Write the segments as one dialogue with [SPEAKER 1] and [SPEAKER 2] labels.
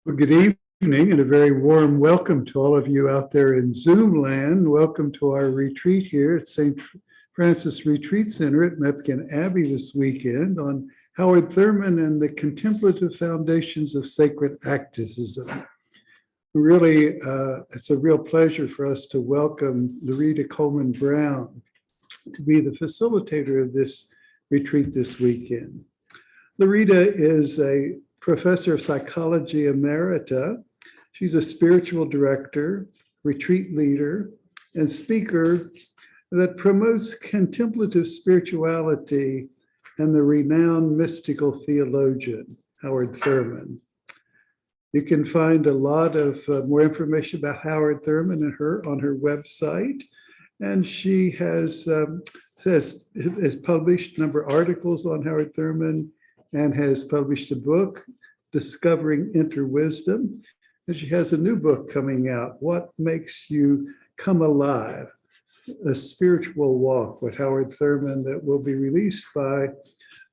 [SPEAKER 1] Well, good evening and a very warm welcome to all of you out there in Zoom land. Welcome to our retreat here at St. Francis Retreat Center at Mepkin Abbey this weekend on Howard Thurman and the Contemplative Foundations of Sacred Activism. Really, it's a real pleasure for us to welcome Lerita Coleman Brown to be the facilitator of this retreat this weekend. Lerita is a professor of psychology emerita. She's a spiritual director, retreat leader, and speaker that promotes contemplative spirituality and the renowned mystical theologian, Howard Thurman. You can find a lot of more information about Howard Thurman and her on her website. And she has published a number of articles on Howard Thurman and has published a book, Discovering Inner Wisdom. And she has a new book coming out, What Makes You Come Alive? A Spiritual Walk with Howard Thurman, that will be released by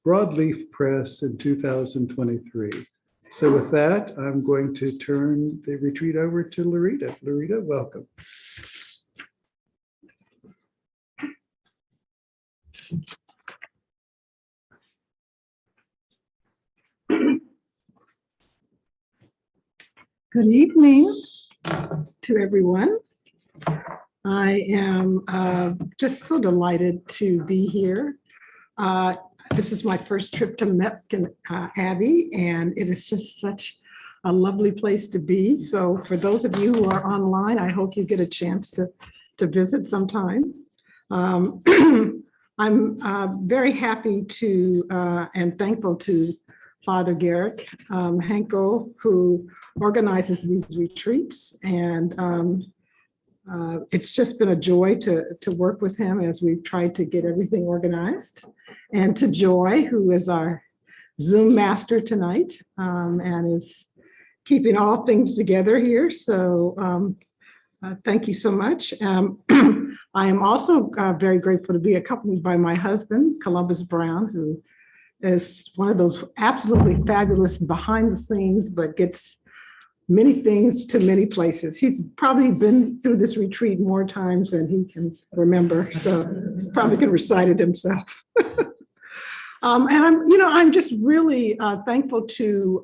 [SPEAKER 1] Broadleaf Press in 2023. So with that, I'm going to turn the retreat over to Lerita. Lerita, welcome.
[SPEAKER 2] Good evening to everyone. I am just so delighted to be here. This is my first trip to Mepkin Abbey, and it is just such a lovely place to be. So for those of you who are online, I hope you get a chance to visit sometime. I'm very happy to and thankful to Father Garrick Henkel, who organizes these retreats, and it's just been a joy to work with him as we've tried to get everything organized. And to Joy, who is our Zoom master tonight, and is keeping all things together here. So thank you so much. I am also very grateful to be accompanied by my husband, Columbus Brown, who is one of those absolutely fabulous behind the scenes, but gets many things to many places. He's probably been through this retreat more times than he can remember, so probably can recite it himself. And I'm just really thankful to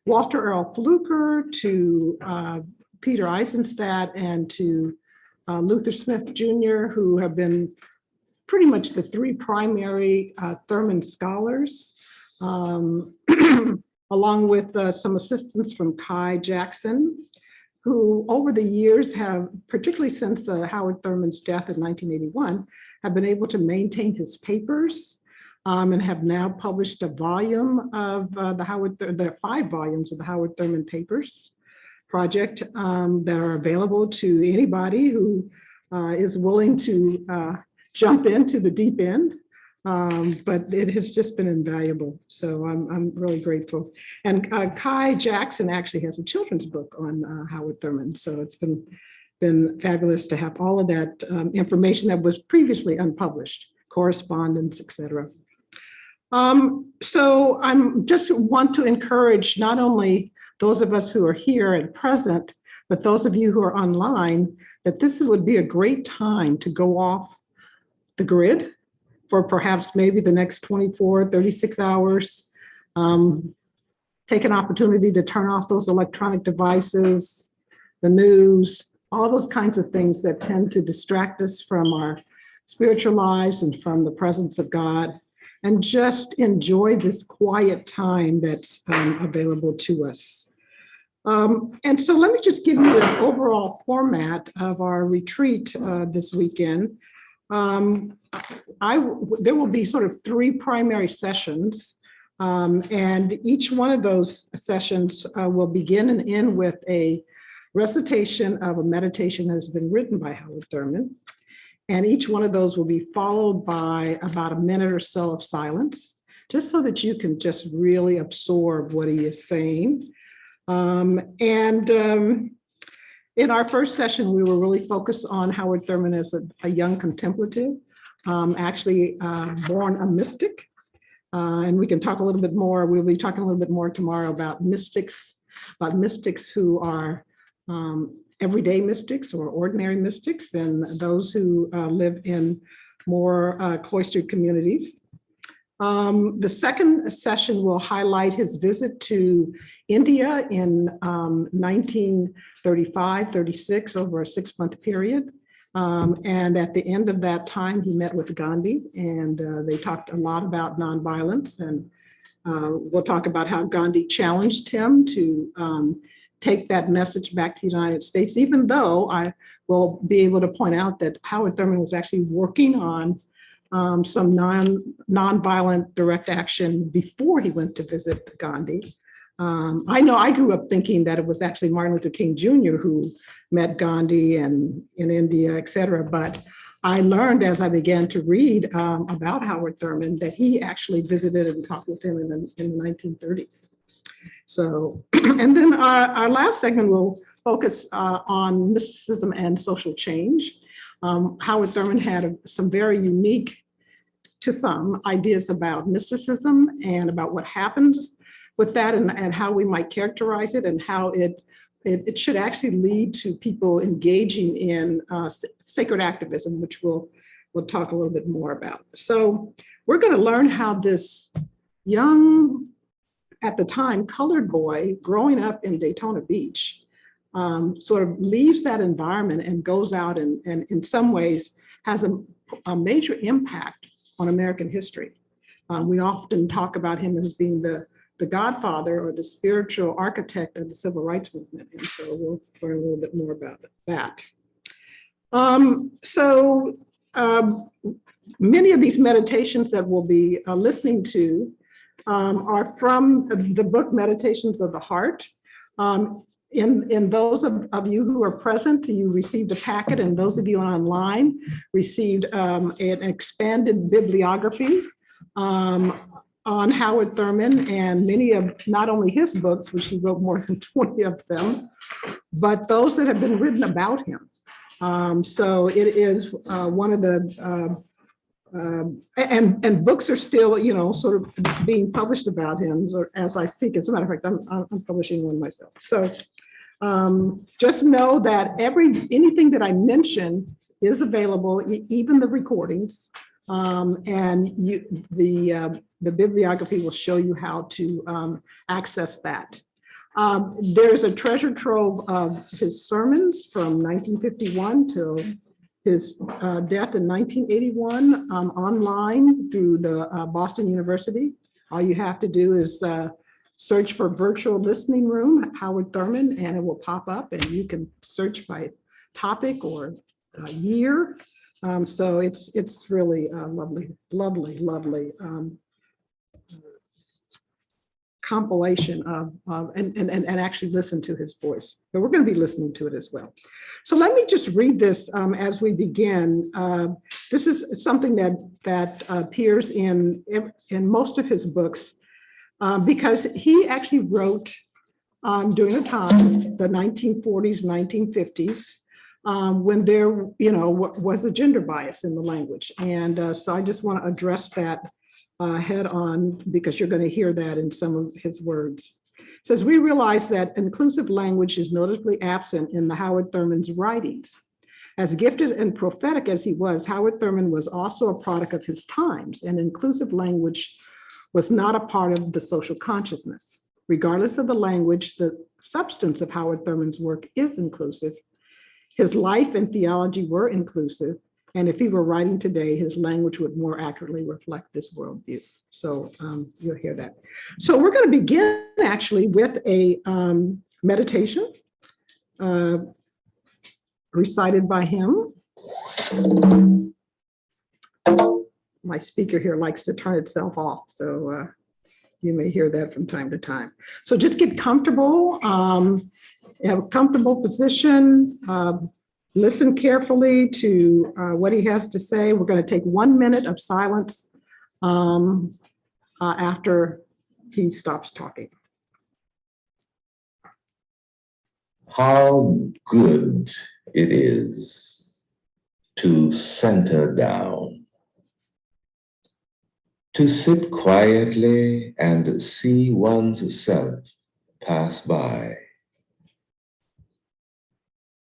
[SPEAKER 2] Walter Earl Fluker, to Peter Eisenstadt, and to Luther Smith Jr., who have been pretty much the three primary Thurman scholars, along with some assistance from Kai Jackson, who over the years have, particularly since Howard Thurman's death in 1981, have been able to maintain his papers and have now published a volume of there are 5 volumes of the Howard Thurman Papers project that are available to anybody who is willing to jump into the deep end. But it has just been invaluable. So I'm really grateful. And Kai Jackson actually has a children's book on Howard Thurman. So it's been fabulous to have all of that information that was previously unpublished, correspondence, et cetera. So I'm just want to encourage not only those of us who are here and present, but those of you who are online, that this would be a great time to go off the grid for perhaps maybe the next 24, 36 hours. Take an opportunity to turn off those electronic devices, the news, all those kinds of things that tend to distract us from our spiritual lives and from the presence of God, and just enjoy this quiet time that's available to us. And so let me just give you an overall format of our retreat this weekend. There will be sort of 3 primary sessions, and each one of those sessions will begin and end with a recitation of a meditation that has been written by Howard Thurman. And each one of those will be followed by about a minute or so of silence, just so that you can just really absorb what he is saying. In our first session, we were really focused on Howard Thurman as a young contemplative, actually born a mystic. And we can talk a little bit more. We'll be talking a little bit more tomorrow about mystics about mystics who are everyday mystics or ordinary mystics, and those who live in more cloistered communities. The second session will highlight his visit to India in 1935-36 over a 6-month period. And at the end of that time, he met with Gandhi, and they talked a lot about nonviolence. And we'll talk about how Gandhi challenged him to take that message back to the United States, even though I will be able to point out that Howard Thurman was actually working on some nonviolent direct action before he went to visit Gandhi. I know I grew up thinking that it was actually Martin Luther King Jr. who met Gandhi and in India, et cetera. But I learned as I began to read about Howard Thurman that he actually visited and talked with him in the 1930s. So, and then our last segment will focus on mysticism and social change. Howard Thurman had some very unique, to some, ideas about mysticism and about what happens with that, and how we might characterize it, and how it should actually lead to people engaging in sacred activism, which we'll talk a little bit more about. So we're going to learn how this young, at the time, colored boy growing up in Daytona Beach sort of leaves that environment and goes out and in some ways has a major impact on American history. We often talk about him as being the godfather or the spiritual architect of the civil rights movement. And so we'll learn a little bit more about that. Many of these meditations that we'll be listening to are from the book Meditations of the Heart. In those of you who are present, you received a packet, and those of you online received an expanded bibliography on Howard Thurman, and many of not only his books, which he wrote more than 20 of them, but those that have been written about him. So it is one of the, and books are still, sort of being published about him as I speak. As a matter of fact, I'm publishing one myself. So just know that anything that I mention is available, even the recordings, and the bibliography will show you how to access that. There's a treasure trove of his sermons from 1951 till his death in 1981 online through the Boston University. All you have to do is search for virtual listening room, Howard Thurman, and it will pop up, and you can search by topic or year. So it's really lovely compilation of and actually listen to his voice. But we're going to be listening to it as well. So let me just read this as we begin. This is something that appears in most of his books because he actually wrote during a time, the 1940s, 1950s, when there was a gender bias in the language. And so I just want to address that head on, because you're going to hear that in some of his words. It says, we realize that inclusive language is noticeably absent in the Howard Thurman's writings. As gifted and prophetic as he was, Howard Thurman was also a product of his times, and inclusive language was not a part of the social consciousness. Regardless of the language, the substance of Howard Thurman's work is inclusive. His life and theology were inclusive. And if he were writing today, his language would more accurately reflect this worldview. So you'll hear that. So we're going to begin actually with a meditation recited by him. My speaker here likes to turn itself off, so you may hear that from time to time. So just get comfortable, have a comfortable position. Listen carefully to what he has to say. We're going to take 1 minute of silence after he stops talking.
[SPEAKER 3] How good it is to center down, to sit quietly and see one's self pass by.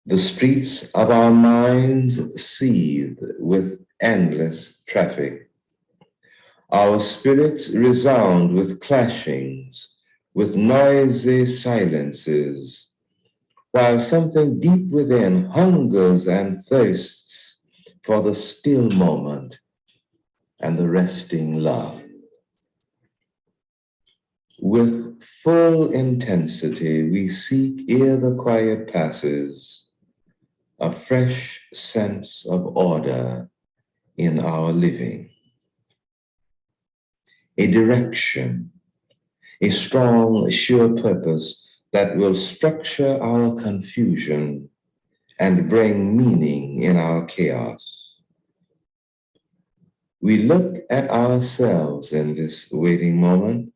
[SPEAKER 3] The streets of our minds seethe with endless traffic. Our spirits resound with clashings, with noisy silences, while something deep within hungers and thirsts for the still moment and the resting love. With full intensity, we seek ere the quiet passes a fresh sense of order in our living, a direction, a strong, sure purpose that will structure our confusion and bring meaning in our chaos. We look at ourselves in this waiting moment,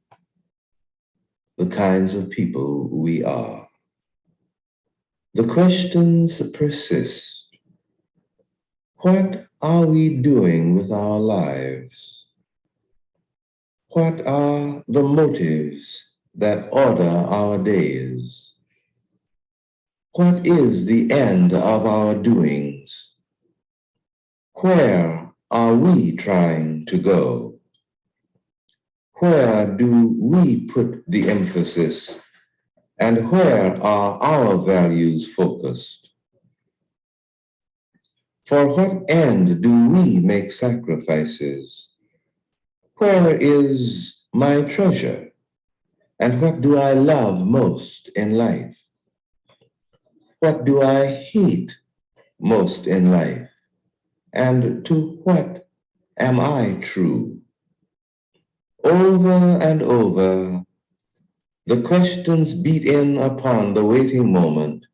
[SPEAKER 3] the kinds of people we are. The questions persist. What are we doing with our lives? What are the motives that order our days? What is the end of our doings? Where are we trying to go? Where do we put the emphasis? And where are our values focused? For what end do we make sacrifices? Where is my treasure? And what do I love most in life? What do I hate most in life? And to what am I true? Over and over, the questions beat in upon the waiting moment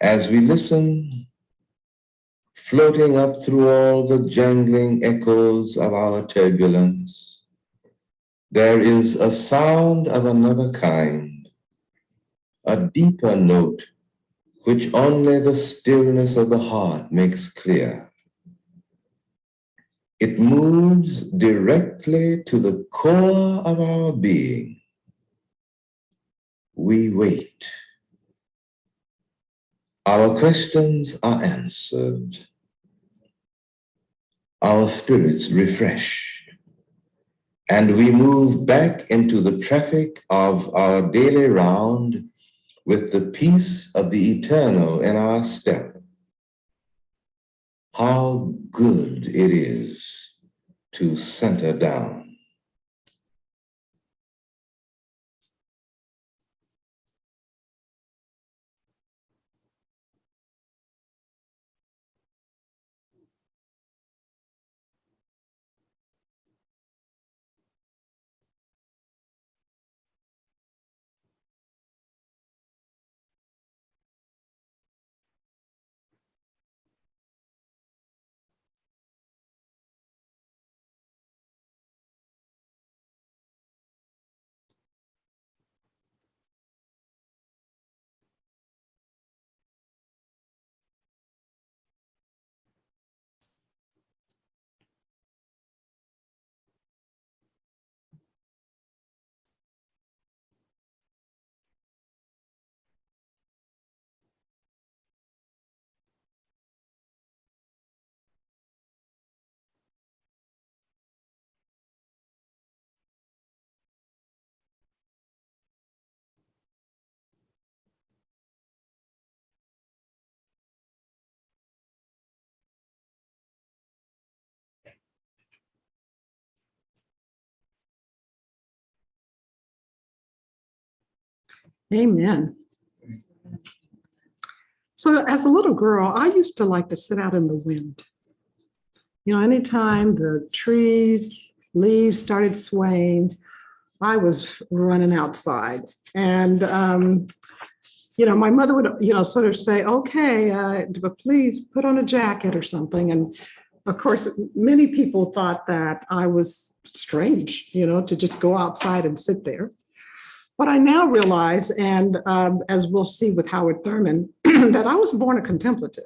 [SPEAKER 3] as we listen, floating up through all the jangling echoes of our turbulence. There is a sound of another kind, a deeper note which only the stillness of the heart makes clear. It moves directly to the core of our being. We wait. Our questions are answered. Our spirits refreshed. And we move back into the traffic of our daily round with the peace of the eternal in our step. How good it is to center down.
[SPEAKER 2] Amen. So as a little girl, I used to like to sit out in the wind. You know, anytime the trees, leaves started swaying, I was running outside. And, you know, my mother would, you know, sort of say, okay, but please put on a jacket or something. And of course, many people thought that I was strange, you know, to just go outside and sit there. But I now realize, and as we'll see with Howard Thurman, that I was born a contemplative.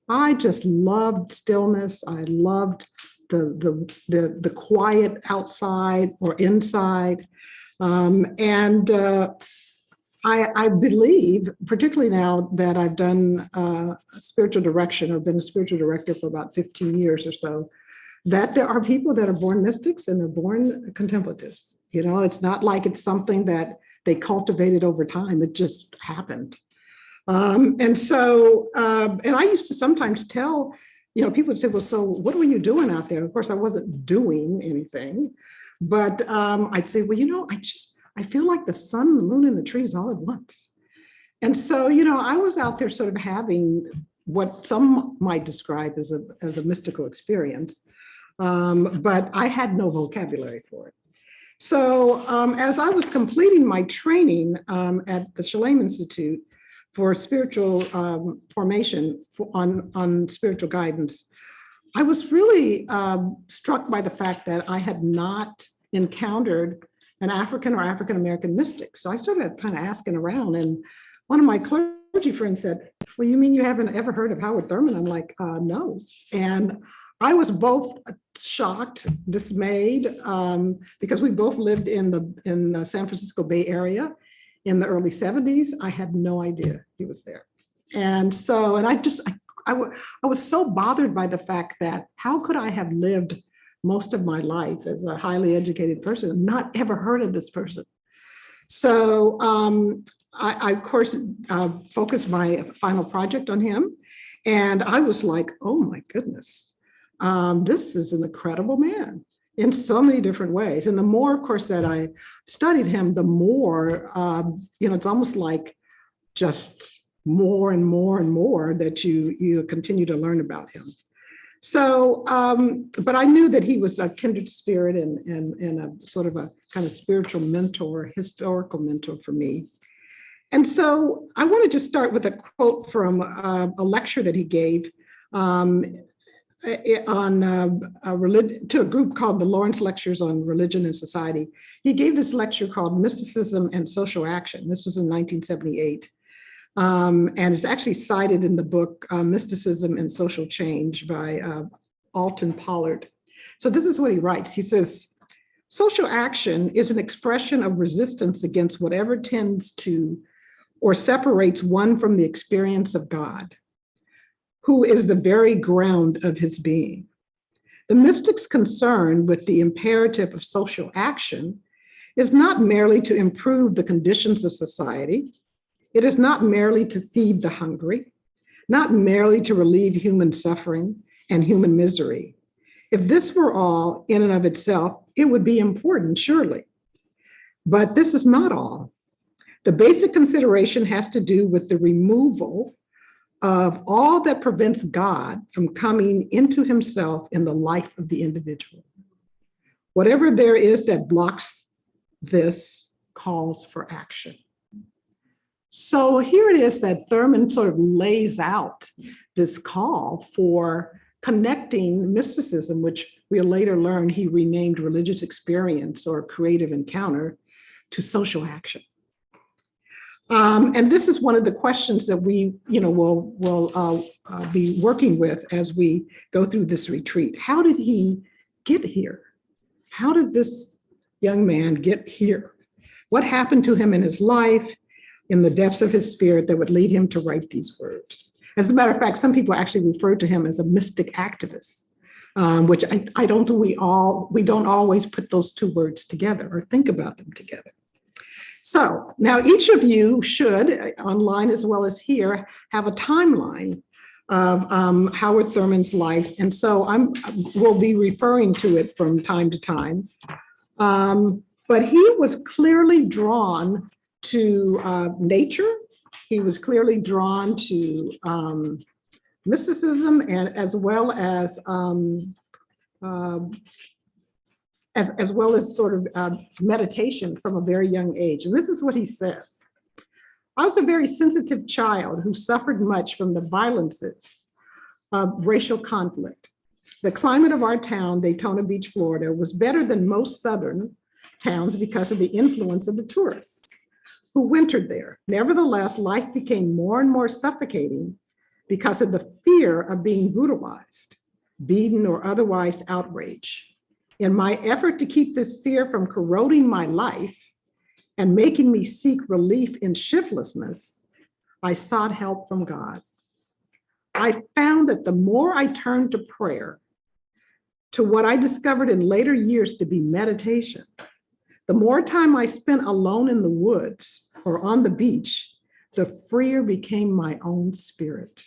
[SPEAKER 2] I just loved stillness. I loved the quiet outside or inside. I believe, particularly now that I've done spiritual direction or been a spiritual director for about 15 years or so, that there are people that are born mystics and they're born contemplatives. You know, it's not like it's something that they cultivated over time. It just happened. And I used to sometimes tell, you know, people would say, well, so what were you doing out there? Of course, I wasn't doing anything, but I'd say, well, you know, I feel like the sun, the moon, and the trees all at once. And so, you know, I was out there sort of having what some might describe as a mystical experience, but I had no vocabulary for it. So as I was completing my training at the Shalem Institute for spiritual formation on spiritual guidance, I was really struck by the fact that I had not encountered an African or African-American mystic. So I started kind of asking around, and one of my clergy friends said, well, you mean you haven't ever heard of Howard Thurman? I'm like, no. And I was both shocked, dismayed, because we both lived in the San Francisco Bay Area in the early 70s. I had no idea he was there. And so, and I was so bothered by the fact that how could I have lived most of my life as a highly educated person and not ever heard of this person? So I of course, focused my final project on him. And I was like, oh my goodness, this is an incredible man in so many different ways. And the more, of course, that I studied him, the more, you know, it's almost like just more and more and more that you continue to learn about him. So, but I knew that he was a kindred spirit and a sort of a kind of spiritual mentor, historical mentor for me. And so I want to just start with a quote from a lecture that he gave to a group called the Lawrence Lectures on Religion and Society. He gave this lecture called Mysticism and Social Action. This was in 1978. And it's actually cited in the book Mysticism and Social Change by Alton Pollard. So this is what he writes. He says, social action is an expression of resistance against whatever tends to or separates one from the experience of God, who is the very ground of his being. The mystic's concern with the imperative of social action is not merely to improve the conditions of society. It is not merely to feed the hungry, not merely to relieve human suffering and human misery. If this were all in and of itself, it would be important, surely. But this is not all. The basic consideration has to do with the removal of all that prevents God from coming into himself in the life of the individual. Whatever there is that blocks this calls for action. So here it is that Thurman sort of lays out this call for connecting mysticism, which we'll later learn he renamed religious experience or creative encounter, to social action. And this is one of the questions that we, will be working with as we go through this retreat. How did he get here? How did this young man get here? What happened to him in his life, in the depths of his spirit, that would lead him to write these words? As a matter of fact, some people actually refer to him as a mystic activist, which I don't think we don't always put those two words together or think about them together. So now each of you should, online as well as here, have a timeline of Howard Thurman's life. And so we'll be referring to it from time to time. But he was clearly drawn to nature. He was clearly drawn to mysticism, and as well as sort of meditation from a very young age. And this is what he says. I was a very sensitive child who suffered much from the violences of racial conflict. The climate of our town, Daytona Beach, Florida, was better than most Southern towns because of the influence of the tourists who wintered there. Nevertheless, life became more and more suffocating because of the fear of being brutalized, beaten, or otherwise outraged. In my effort to keep this fear from corroding my life, and making me seek relief in shiftlessness, I sought help from God. I found that the more I turned to prayer, to what I discovered in later years to be meditation, the more time I spent alone in the woods or on the beach, the freer became my own spirit.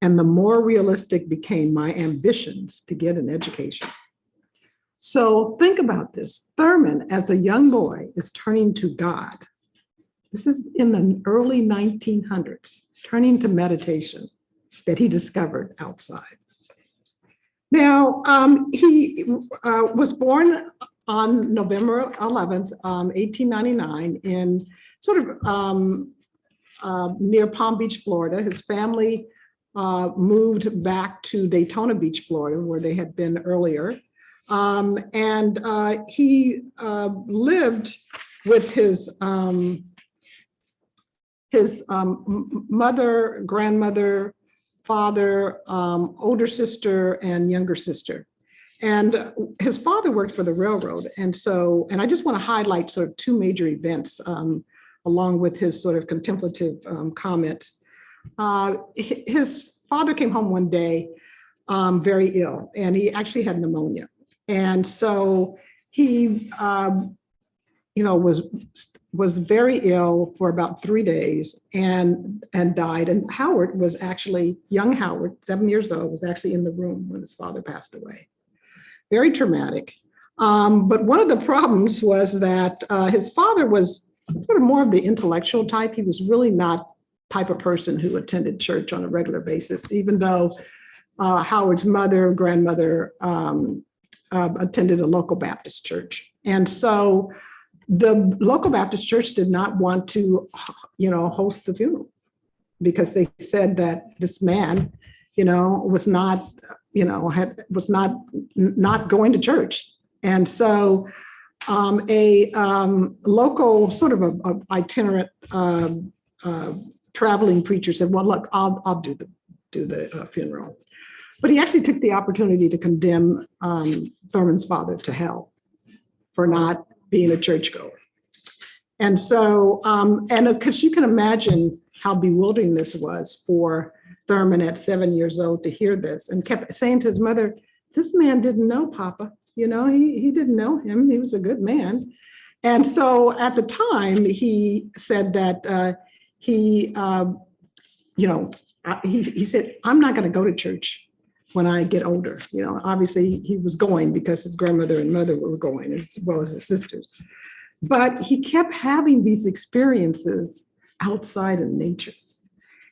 [SPEAKER 2] And the more realistic became my ambitions to get an education. So think about this. Thurman, as a young boy, is turning to God. This is in the early 1900s, turning to meditation that he discovered outside. Now, he was born on November 11th, 1899 in sort of near Palm Beach, Florida. His family moved back to Daytona Beach, Florida, where they had been earlier. And he lived with his mother, grandmother, father, older sister, and younger sister. And his father worked for the railroad. And I just want to highlight sort of two major events along with his sort of contemplative comments. His father came home one day very ill, and he actually had pneumonia. And so he, was very ill for about 3 days and died. And Howard was actually, young Howard, 7 years old, was actually in the room when his father passed away. Very traumatic. But one of the problems was that his father was sort of more of the intellectual type. He was really not type of person who attended church on a regular basis, even though Howard's mother, grandmother attended a local Baptist church. And so the local Baptist church did not want to, host the funeral because they said that this man, was not, was not going to church. And so a local sort of a itinerant traveling preacher said, well, look, I'll do the funeral. But he actually took the opportunity to condemn Thurman's father to hell for not being a churchgoer. And so, because you can imagine how bewildering this was for Thurman at 7 years old to hear this, and kept saying to his mother, this man didn't know Papa, he didn't know him, he was a good man. And so at the time, he said that he said, I'm not going to go to church when I get older. Obviously he was going because his grandmother and mother were going, as well as his sisters. But he kept having these experiences outside in nature.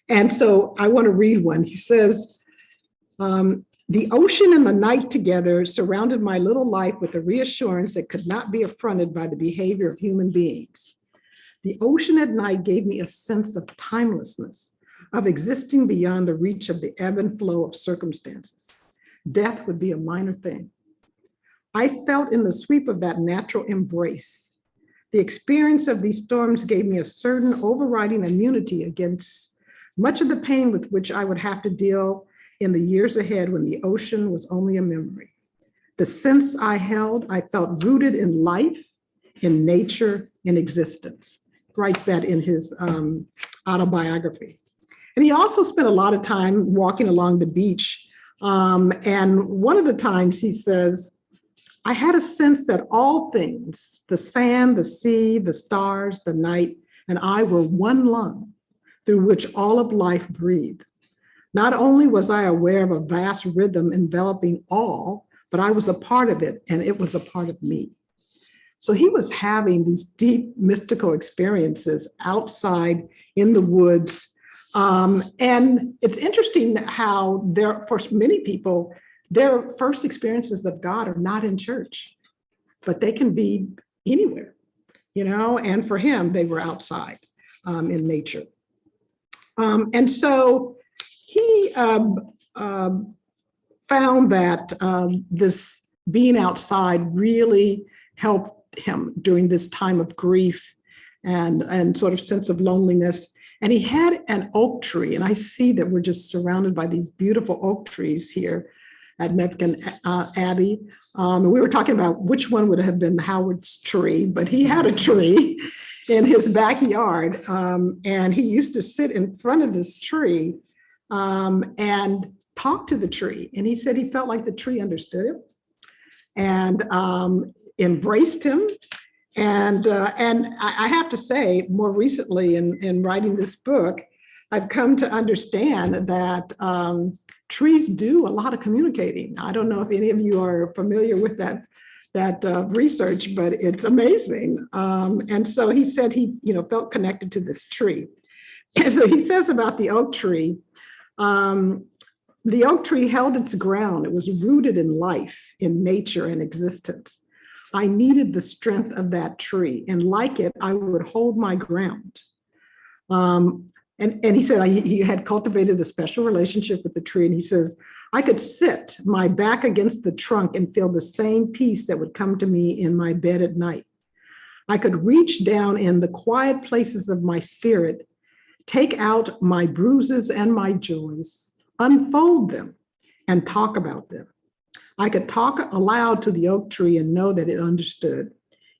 [SPEAKER 2] And so I want to read one. He says, the ocean and the night together surrounded my little life with a reassurance that could not be affronted by the behavior of human beings. The ocean at night gave me a sense of timelessness, of existing beyond the reach of the ebb and flow of circumstances. Death would be a minor thing. I felt in the sweep of that natural embrace. The experience of these storms gave me a certain overriding immunity against much of the pain with which I would have to deal in the years ahead when the ocean was only a memory. The sense I held, I felt rooted in life, in nature, in existence. He writes that in his autobiography. And he also spent a lot of time walking along the beach. And one of the times he says, I had a sense that all things, the sand, the sea, the stars, the night, and I were one lung through which all of life breathed. Not only was I aware of a vast rhythm enveloping all, but I was a part of it, and it was a part of me. So he was having these deep mystical experiences outside in the woods. And it's interesting how for many people, their first experiences of God are not in church, but they can be anywhere, and for him, they were outside in nature. And so he found that this being outside really helped him during this time of grief and sort of sense of loneliness. And he had an oak tree, and I see that we're just surrounded by these beautiful oak trees here. at Mepkin Abbey. And we were talking about which one would have been Howard's tree, but he had a tree in his backyard. And he used to sit in front of this tree and talk to the tree. And he said he felt like the tree understood him and embraced him. And I have to say, more recently in writing this book, I've come to understand that trees do a lot of communicating. I don't know if any of you are familiar with that research, but it's amazing. And so he said he, felt connected to this tree. And so he says about the oak tree, the oak tree held its ground. It was rooted in life, in nature and existence. I needed the strength of that tree, and like it, I would hold my ground. And he said he had cultivated a special relationship with the tree, and he says, I could sit my back against the trunk and feel the same peace that would come to me in my bed at night. I could reach down in the quiet places of my spirit, take out my bruises and my joys, unfold them, and talk about them. I could talk aloud to the oak tree and know that it understood.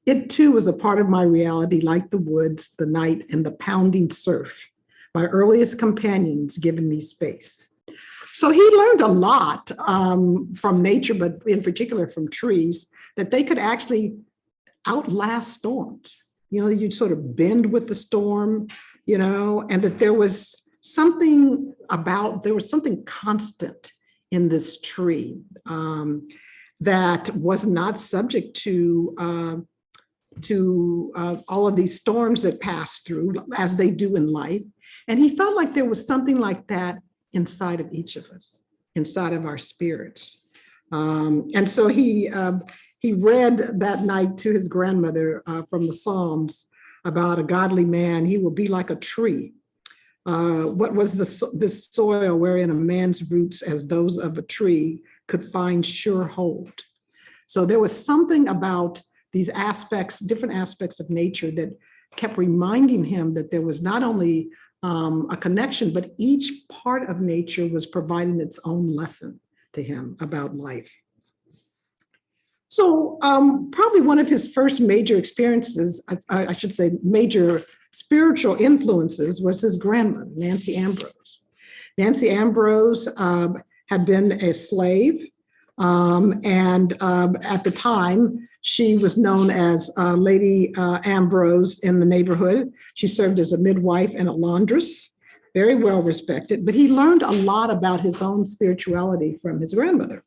[SPEAKER 2] It too was a part of my reality, like the woods, the night, and the pounding surf, my earliest companions giving me space. So he learned a lot from nature, but in particular from trees, that they could actually outlast storms. You'd sort of bend with the storm, and that there was something constant in this tree that was not subject to all of these storms that pass through as they do in life. And he felt like there was something like that inside of each of us, inside of our spirits. And so he read that night to his grandmother from the Psalms about a godly man. He will be like a tree. What was this soil wherein a man's roots as those of a tree could find sure hold? So there was something about these aspects, different aspects of nature that kept reminding him that there was not only a connection, but each part of nature was providing its own lesson to him about life. So probably one of his first major experiences, I should say major spiritual influences, was his grandmother, Nancy Ambrose. Nancy Ambrose had been a slave, and at the time, she was known as Lady Ambrose in the neighborhood. She served as a midwife and a laundress, very well respected, but he learned a lot about his own spirituality from his grandmother.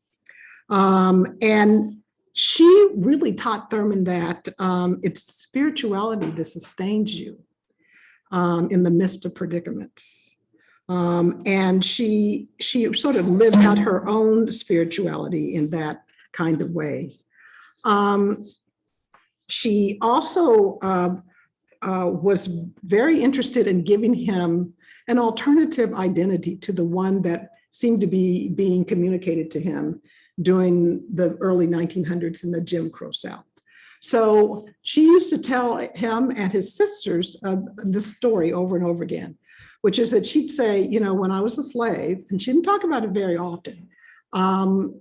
[SPEAKER 2] And she really taught Thurman that it's spirituality that sustains you in the midst of predicaments. And she sort of lived out her own spirituality in that kind of way. She also was very interested in giving him an alternative identity to the one that seemed to be being communicated to him during the early 1900s in the Jim Crow South. So she used to tell him and his sisters this story over and over again, which is that she'd say, when I was a slave, and she didn't talk about it very often,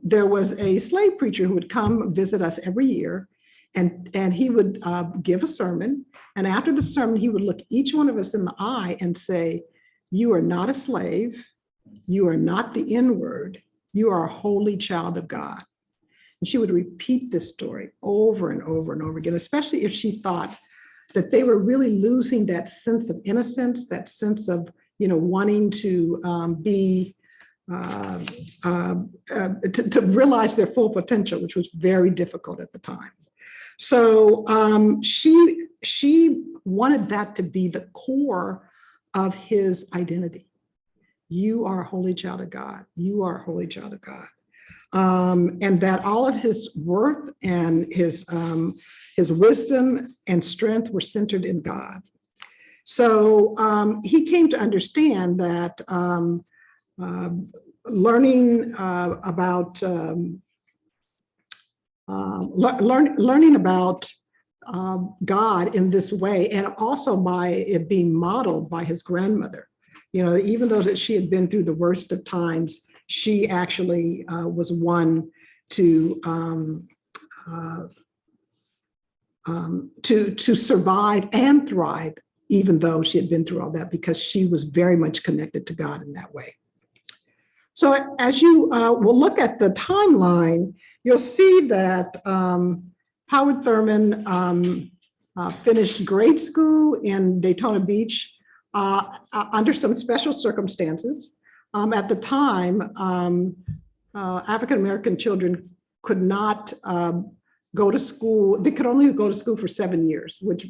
[SPEAKER 2] there was a slave preacher who would come visit us every year, and he would give a sermon. And after the sermon, he would look each one of us in the eye and say, you are not a slave. You are not the N-word. You are a holy child of God. And she would repeat this story over and over and over again, especially if she thought that they were really losing that sense of innocence, that sense of, wanting to to realize their full potential, which was very difficult at the time. So she wanted that to be the core of his identity. You are a holy child of God. You are a holy child of God. And that all of his worth and his wisdom and strength were centered in God. So he came to understand that learning about God in this way, and also by it being modeled by his grandmother. Even though that she had been through the worst of times, she actually was one to survive and thrive, even though she had been through all that, because she was very much connected to God in that way. So as you will look at the timeline, you'll see that Howard Thurman finished grade school in Daytona Beach under some special circumstances. At the time, African-American children could not go to school. They could only go to school for 7 years, which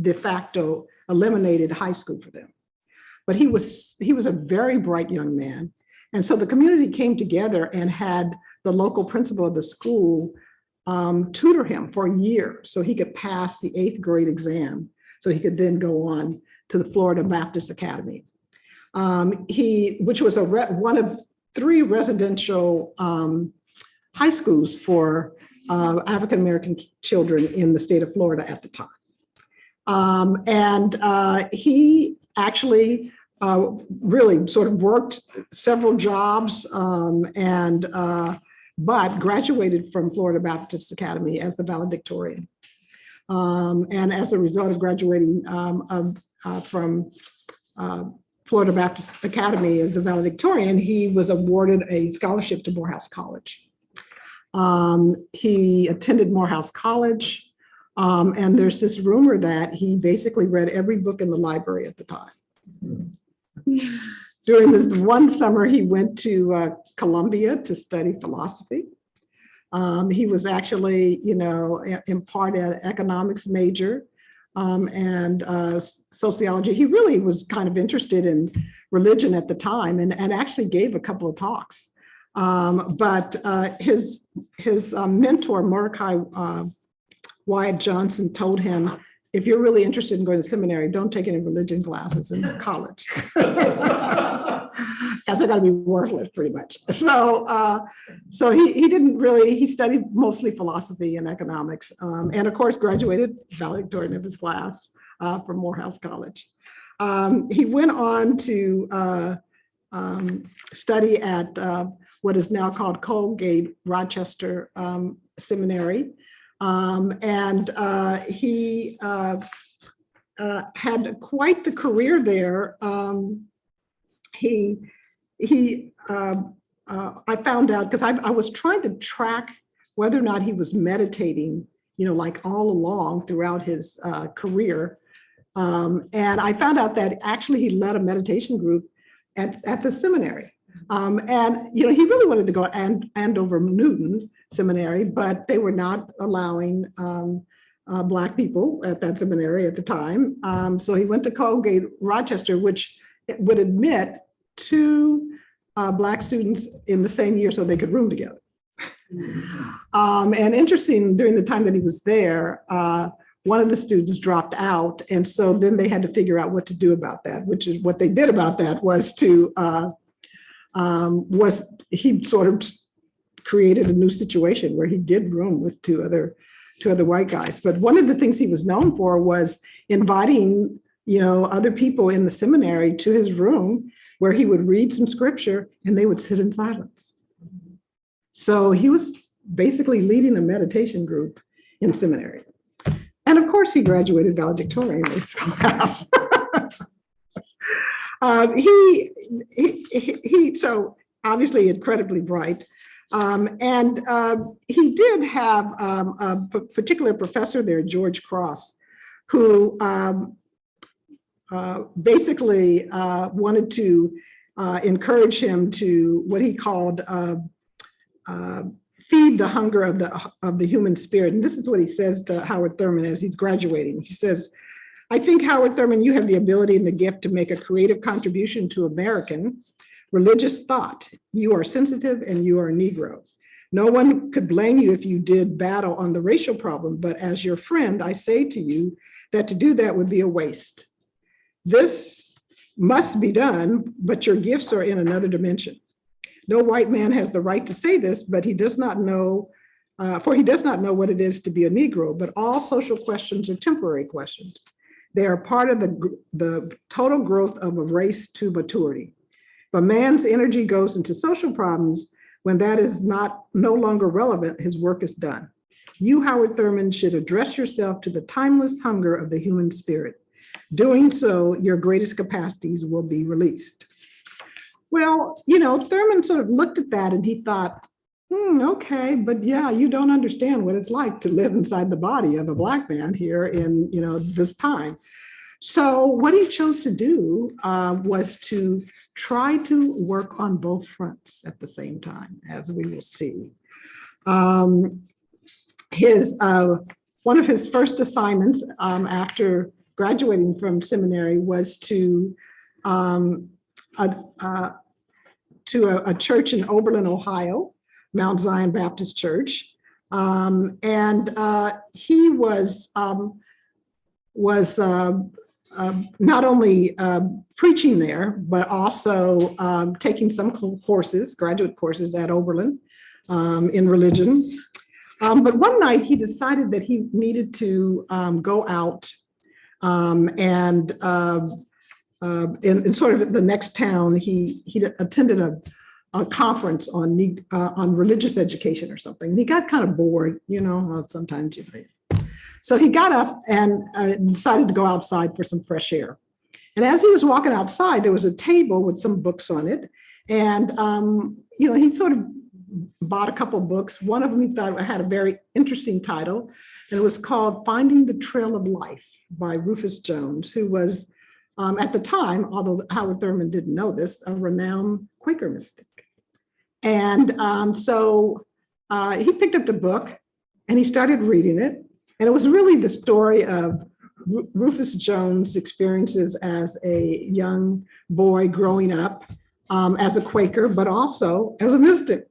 [SPEAKER 2] de facto eliminated high school for them. But he was a very bright young man. And so the community came together and had the local principal of the school tutor him for a year so he could pass the 8th grade exam, so he could then go on to the Florida Baptist Academy. Which was one of 3 residential high schools for African-American children in the state of Florida at the time. He actually really sort of worked several jobs but graduated from Florida Baptist Academy as the valedictorian. And as a result of graduating from Florida Baptist Academy as the valedictorian, he was awarded a scholarship to Morehouse College. He attended Morehouse College, and there's this rumor that he basically read every book in the library at the time. During this one summer, he went to Columbia to study philosophy. He was actually, in part an economics major and sociology. He really was kind of interested in religion at the time and actually gave a couple of talks. But his mentor, Mordecai Wyatt Johnson, told him, if you're really interested in going to seminary, don't take any religion classes in college. Because they're going to be worthless pretty much. So he didn't really, he studied mostly philosophy and economics, and of course graduated valedictorian of his class from Morehouse College. He went on to study at what is now called Colgate Rochester Seminary. He had quite the career there. I found out, because I was trying to track whether or not he was meditating, like all along throughout his career. And I found out that actually he led a meditation group at the seminary. He really wanted to go Andover Newton Seminary, but they were not allowing Black people at that seminary at the time. So he went to Colgate Rochester, which would admit 2 Black students in the same year so they could room together. And interesting, during the time that he was there, one of the students dropped out. And so then they had to figure out what to do about that, which is what they did about that was he sort of created a new situation where he did room with two other white guys. But one of the things he was known for was inviting, other people in the seminary to his room where he would read some scripture and they would sit in silence. So he was basically leading a meditation group in seminary. And of course he graduated valedictorian in his class. So obviously incredibly bright. He did have a particular professor there, George Cross, who basically wanted to encourage him to what he called feed the hunger of the human spirit. And this is what he says to Howard Thurman as he's graduating. He says, "I think, Howard Thurman, you have the ability and the gift to make a creative contribution to American religious thought. You are sensitive and you are a Negro. No one could blame you if you did battle on the racial problem, but as your friend, I say to you that to do that would be a waste. This must be done, but your gifts are in another dimension. No white man has the right to say this, but he does not know, for he does not know what it is to be a Negro, but all social questions are temporary questions. They are part of the total growth of a race to maturity. But man's energy goes into social problems. When that is no longer relevant, his work is done. You, Howard Thurman, should address yourself to the timeless hunger of the human spirit. Doing so, your greatest capacities will be released. Well, Thurman sort of looked at that and he thought, okay, but yeah, you don't understand what it's like to live inside the body of a Black man here in, this time. So what he chose to do was to try to work on both fronts at the same time, as we will see. One of his first assignments after graduating from seminary was to a church in Oberlin, Ohio, Mount Zion Baptist Church, and he was not only preaching there, but also taking some courses, graduate courses at Oberlin in religion. But one night he decided that he needed to go out and in sort of the next town, he attended a conference on religious education or something. And he got kind of bored, sometimes you know. So he got up and decided to go outside for some fresh air. And as he was walking outside, there was a table with some books on it. And, he sort of bought a couple of books. One of them he thought had a very interesting title, and it was called Finding the Trail of Life by Rufus Jones, who was, at the time, although Howard Thurman didn't know this, a renowned Quaker mystic. And so he picked up the book and he started reading it. And it was really the story of Rufus Jones' experiences as a young boy growing up as a Quaker, but also as a mystic.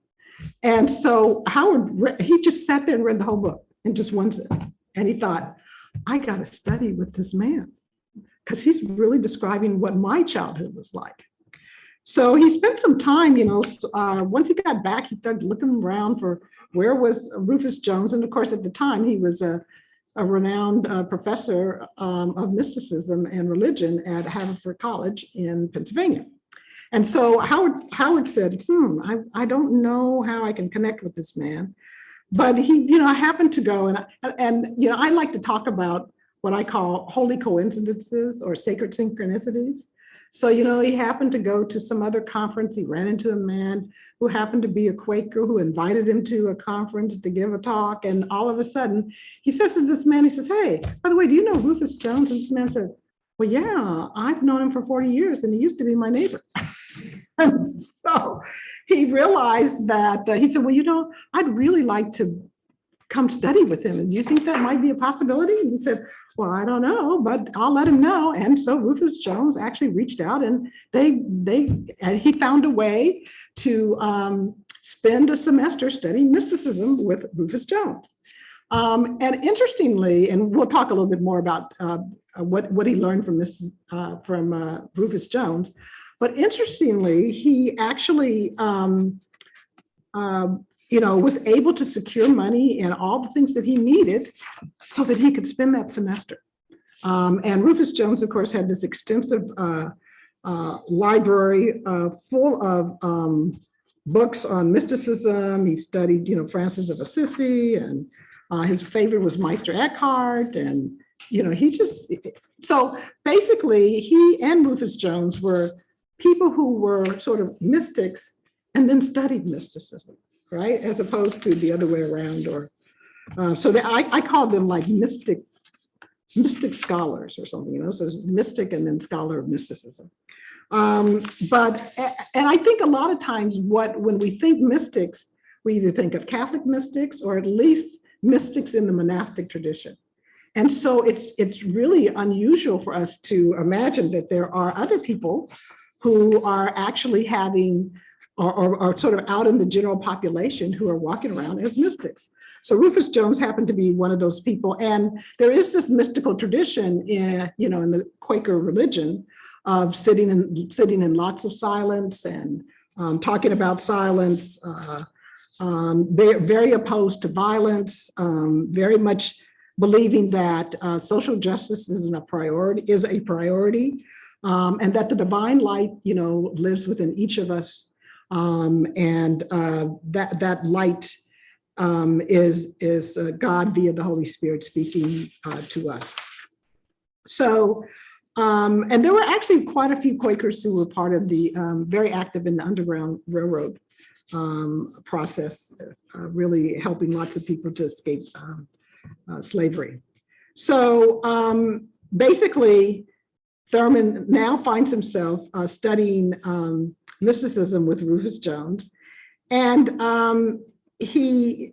[SPEAKER 2] And so Howard, he just sat there and read the whole book in just one sitting. And he thought, I got to study with this man because he's really describing what my childhood was like. So he spent some time, once he got back, he started looking around for where was Rufus Jones. And of course, at the time, he was a renowned professor of mysticism and religion at Haverford College in Pennsylvania. And so Howard said, I don't know how I can connect with this man. But he, I happened to go and I like to talk about what I call holy coincidences or sacred synchronicities. So, he happened to go to some other conference. He ran into a man who happened to be a Quaker who invited him to a conference to give a talk. And all of a sudden, he says to this man, he says, hey, by the way, do you know Rufus Jones? And this man said, well, yeah, I've known him for 40 years and he used to be my neighbor. And so he realized that, he said, well, I'd really like to come study with him. And do you think that might be a possibility? And he said, well, I don't know, but I'll let him know. And so Rufus Jones actually reached out and he found a way to spend a semester studying mysticism with Rufus Jones. And interestingly, and we'll talk a little bit more about what he learned from Rufus Jones, but interestingly, he actually was able to secure money and all the things that he needed so that he could spend that semester. And Rufus Jones, of course, had this extensive library full of books on mysticism. He studied, Francis of Assisi, and his favorite was Meister Eckhart. And, so basically he and Rufus Jones were people who were sort of mystics and then studied mysticism, right? As opposed to the other way around, I call them like mystic scholars or something, so it's mystic and then scholar of mysticism. And I think a lot of times when we think mystics, we either think of Catholic mystics or at least mystics in the monastic tradition. And so it's really unusual for us to imagine that there are other people who are actually having or sort of out in the general population who are walking around as mystics. So Rufus Jones happened to be one of those people. And there is this mystical tradition in the Quaker religion of sitting in lots of silence and talking about silence. They're very opposed to violence, very much believing that social justice is a priority. and that the divine light, lives within each of us, and that light is God via the Holy Spirit speaking to us. So, and there were actually quite a few Quakers who were part of the very active in the Underground Railroad process, really helping lots of people to escape slavery. So basically, Thurman now finds himself studying mysticism with Rufus Jones, and he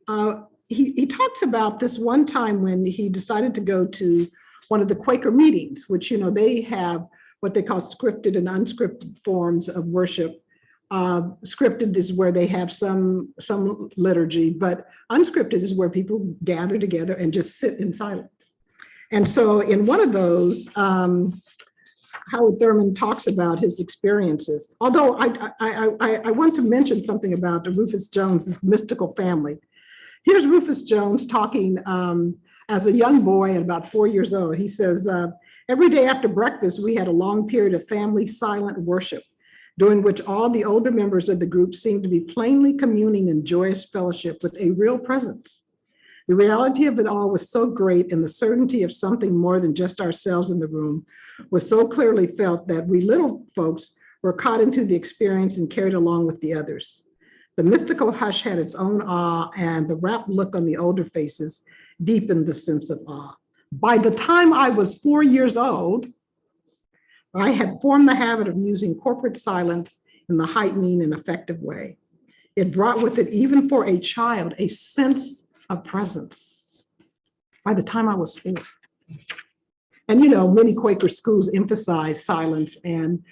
[SPEAKER 2] talks about this one time when he decided to go to one of the Quaker meetings, which they have what they call scripted and unscripted forms of worship. Scripted is where they have some liturgy, but unscripted is where people gather together and just sit in silence. And so in one of those, Howard Thurman talks about his experiences. Although I want to mention something about Rufus Jones' mystical family. Here's Rufus Jones talking as a young boy at about 4 years old. He says, every day after breakfast, we had a long period of family silent worship, during which all the older members of the group seemed to be plainly communing in joyous fellowship with a real presence. The reality of it all was so great, and the certainty of something more than just ourselves in the room was so clearly felt that we little folks were caught into the experience and carried along with the others. The mystical hush had its own awe, and the rapt look on the older faces deepened the sense of awe. By the time I was 4 years old, I had formed the habit of using corporate silence in the heightening and effective way. It brought with it, even for a child, a sense of presence. By the time I was 4. And many Quaker schools emphasize silence, and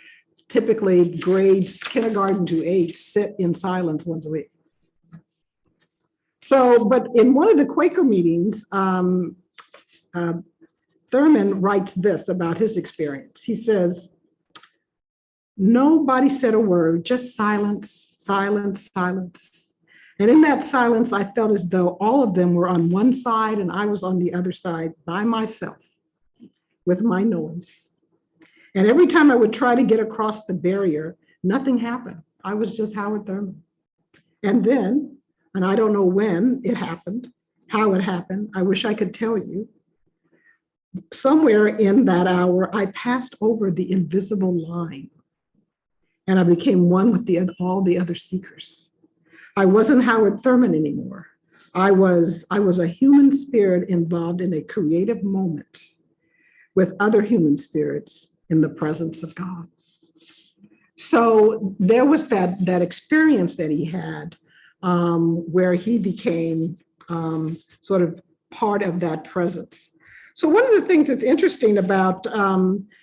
[SPEAKER 2] typically grades kindergarten to 8 sit in silence once a week. So, but in one of the Quaker meetings, Thurman writes this about his experience. He says, nobody said a word, just silence, silence, silence. And in that silence, I felt as though all of them were on one side and I was on the other side by myself with my noise. And every time I would try to get across the barrier, nothing happened. I was just Howard Thurman. And then, and I don't know when it happened, how it happened, I wish I could tell you, somewhere in that hour, I passed over the invisible line and I became one with all the other seekers. I wasn't Howard Thurman anymore. I was a human spirit involved in a creative moment with other human spirits in the presence of God. So there was that experience that he had where he became sort of part of that presence. So one of the things that's interesting about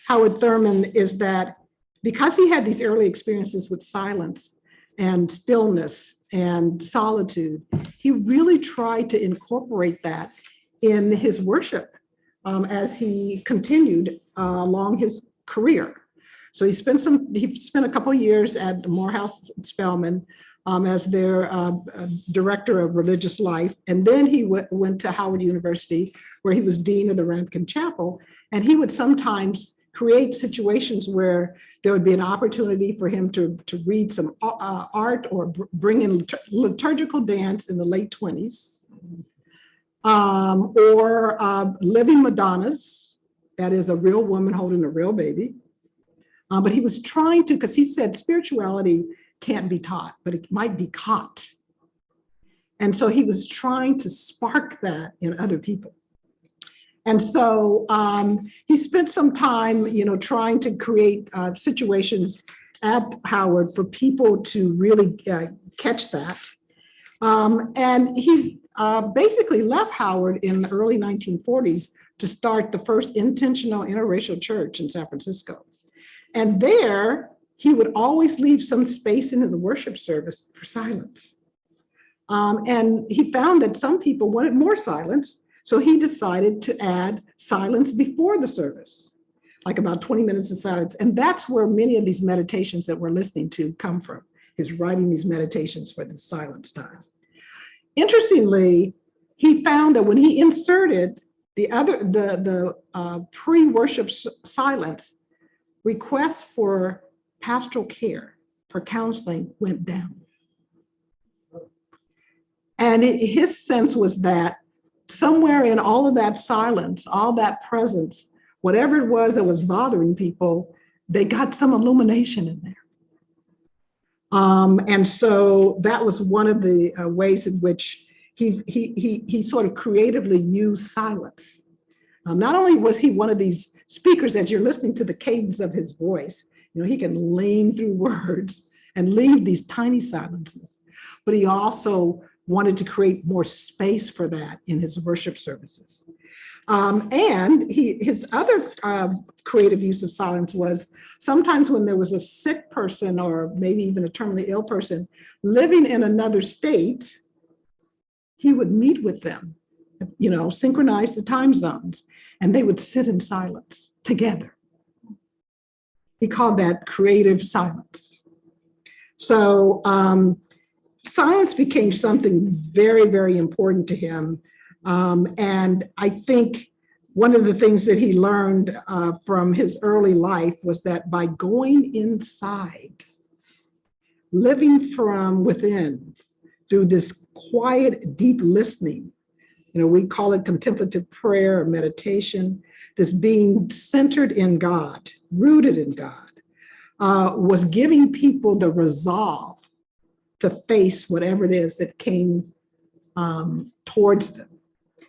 [SPEAKER 2] Howard Thurman is that because he had these early experiences with silence and stillness and solitude, he really tried to incorporate that in his worship as he continued along his career. So he spent a couple of years at Morehouse Spelman as their director of religious life. And then he went to Howard University, where he was dean of the Rankin Chapel. And he would sometimes create situations where there would be an opportunity for him to read some art or bring in liturgical dance in the late 20s, or living Madonnas, that is a real woman holding a real baby. But he was trying to, because he said spirituality can't be taught, but it might be caught. And so he was trying to spark that in other people. And so he spent some time, trying to create situations at Howard for people to really catch that. And he basically left Howard in the early 1940s to start the first intentional interracial church in San Francisco. And there, he would always leave some space into the worship service for silence. And he found that some people wanted more silence, so he decided to add silence before the service, like about 20 minutes of silence. And that's where many of these meditations that we're listening to come from, his writing these meditations for the silence time. Interestingly, he found that when he inserted the pre-worship silence, requests for pastoral care, for counseling went down. And his sense was that somewhere in all of that silence, all that presence, whatever it was that was bothering people, they got some illumination in there. And so that was one of the ways in which he sort of creatively used silence. Not only was he one of these speakers, as you're listening to the cadence of his voice, he can lean through words and leave these tiny silences, but he also wanted to create more space for that in his worship services. And his other creative use of silence was sometimes when there was a sick person or maybe even a terminally ill person living in another state, he would meet with them, synchronize the time zones, and they would sit in silence together. He called that creative silence. So silence became something very, very important to him. And I think one of the things that he learned from his early life was that by going inside, living from within through this quiet, deep listening, we call it contemplative prayer or meditation, this being centered in God, rooted in God, was giving people the resolve to face whatever it is that came towards them.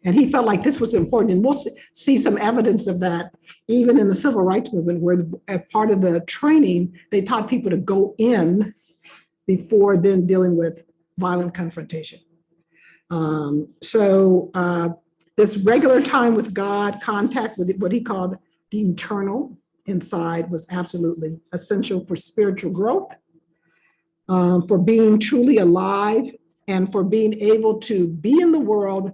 [SPEAKER 2] And he felt like this was important. And we'll see some evidence of that even in the civil rights movement, where as part of the training, they taught people to go in before then dealing with violent confrontation. So this regular time with God, contact with what he called the eternal inside, was absolutely essential for spiritual growth, for being truly alive, and for being able to be in the world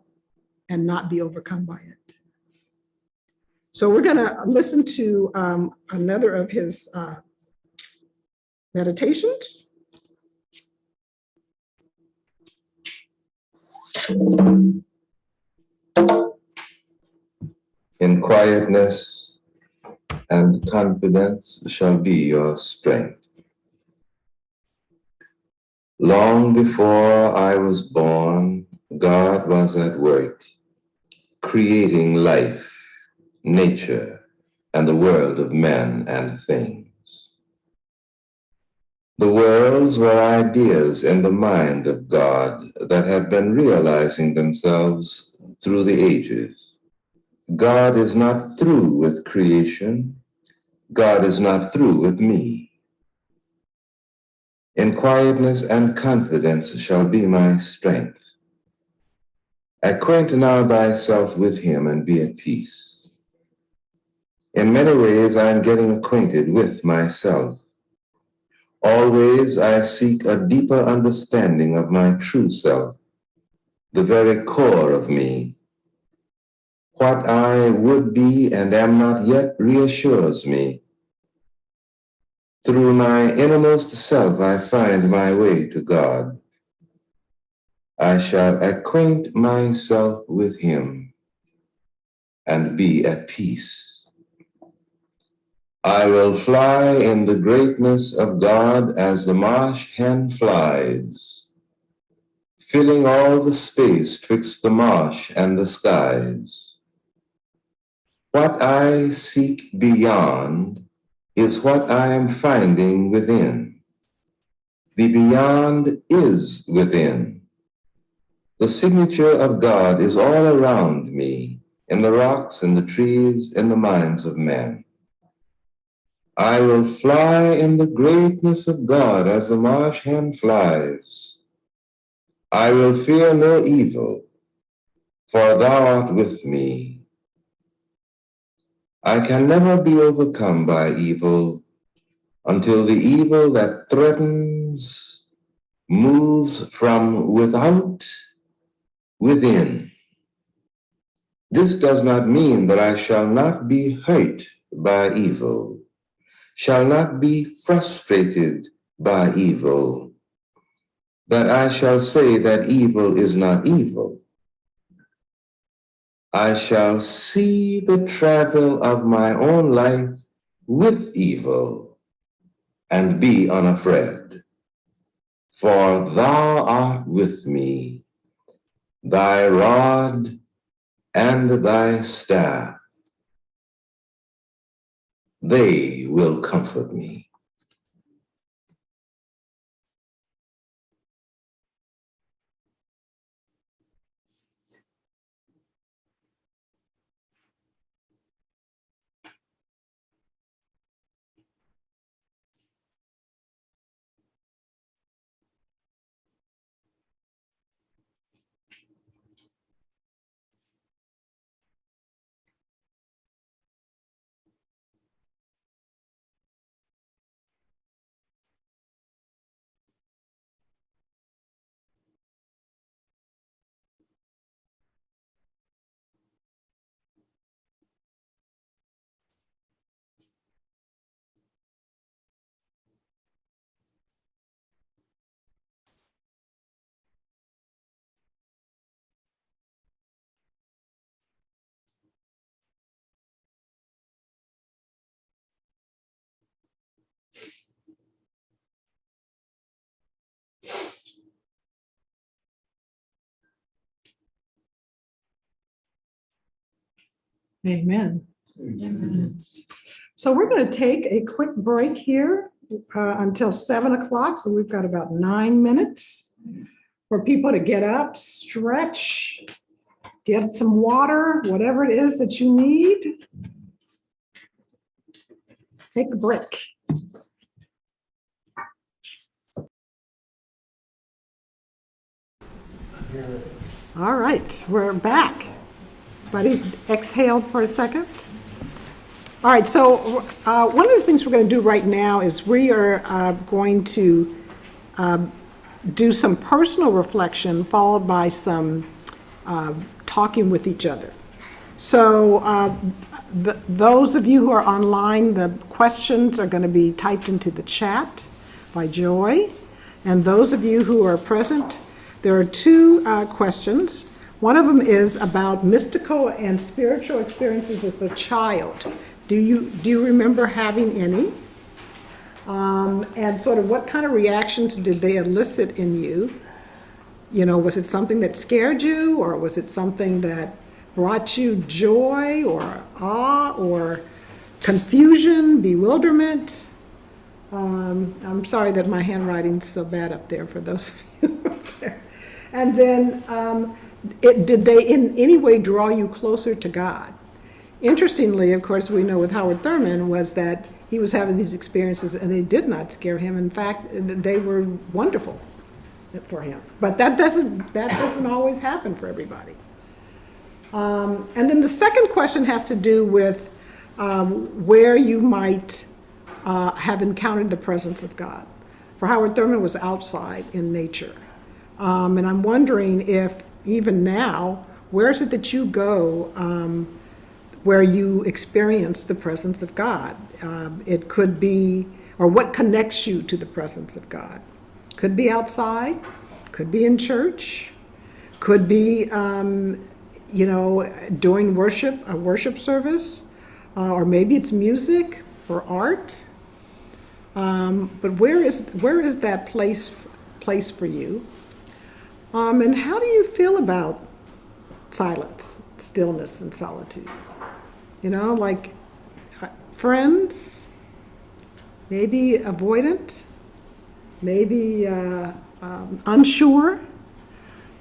[SPEAKER 2] and not be overcome by it. So we're going to listen to another of his meditations.
[SPEAKER 3] In quietness and confidence shall be your strength. Long before I was born, God was at work, creating life, nature, and the world of men and things. The worlds were ideas in the mind of God that have been realizing themselves through the ages. God is not through with creation. God is not through with me. In quietness and confidence shall be my strength. Acquaint now thyself with him and be at peace. In many ways I am getting acquainted with myself. Always I seek a deeper understanding of my true self, the very core of me. What I would be and am not yet reassures me. Through my innermost self I find my way to God. I shall acquaint myself with him and be at peace. I will fly in the greatness of God as the marsh hen flies, filling all the space twixt the marsh and the skies. What I seek beyond is what I am finding within. The beyond is within. The signature of God is all around me, in the rocks, in the trees, in the minds of men. I will fly in the greatness of God as the marsh hen flies. I will fear no evil, for thou art with me. I can never be overcome by evil until the evil that threatens moves from without within. This does not mean that I shall not be hurt by evil, shall not be frustrated by evil, that I shall say that evil is not evil. I shall see the travel of my own life with evil and be unafraid. For thou art with me, thy rod and thy staff, they will comfort me.
[SPEAKER 2] Amen. So we're going to take a quick break here until 7 o'clock. So we've got about 9 minutes for people to get up, stretch, get some water, whatever it is that you need. Take a break. All right, we're back. Everybody exhaled for a second. All right, so one of the things we're going to do right now is we are going to do some personal reflection followed by some talking with each other. So those of you who are online, the questions are going to be typed into the chat by Joy. And those of you who are present, there are two questions. One of them is about mystical and spiritual experiences as a child. Do you remember having any? And sort of what kind of reactions did they elicit in you? You know, was it something that scared you, or was it something that brought you joy or awe or confusion, bewilderment? I'm sorry that my handwriting's so bad up there for those of you up there. And then, did they in any way draw you closer to God? Interestingly, of course, we know with Howard Thurman was that he was having these experiences and they did not scare him. In fact, they were wonderful for him. But that doesn't always happen for everybody. And then the second question has to do with where you might have encountered the presence of God. For Howard Thurman, it was outside in nature. And I'm wondering if even now, where is it that you go where you experience the presence of God? It could be, or what connects you to the presence of God? Could be outside, could be in church, could be, during worship, a worship service, or maybe it's music or art. But where is that place for you? And how do you feel about silence, stillness, and solitude? You know, like friends, maybe avoidant, maybe unsure,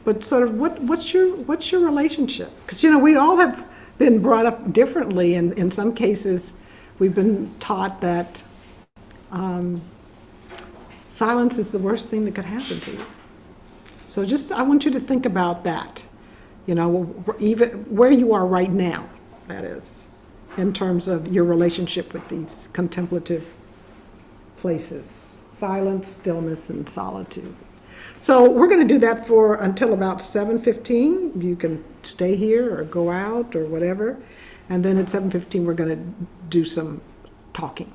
[SPEAKER 2] but sort of what's your relationship? Because we all have been brought up differently, and in some cases we've been taught that silence is the worst thing that could happen to you. So I want you to think about that, even where you are right now, that is, in terms of your relationship with these contemplative places, silence, stillness, and solitude. So we're going to do that until about 7:15. You can stay here or go out or whatever. And then at 7:15, we're going to do some talking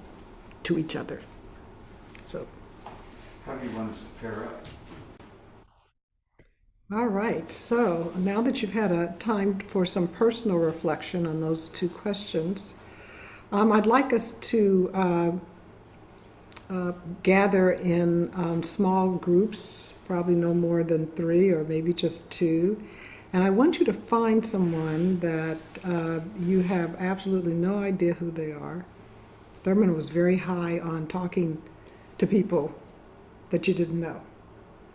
[SPEAKER 2] to each other. So.
[SPEAKER 4] How do you want us to pair up?
[SPEAKER 2] All right, so now that you've had a time for some personal reflection on those two questions, I'd like us to gather in small groups, probably no more than 3 or maybe just 2. And I want you to find someone that you have absolutely no idea who they are. Thurman was very high on talking to people that you didn't know.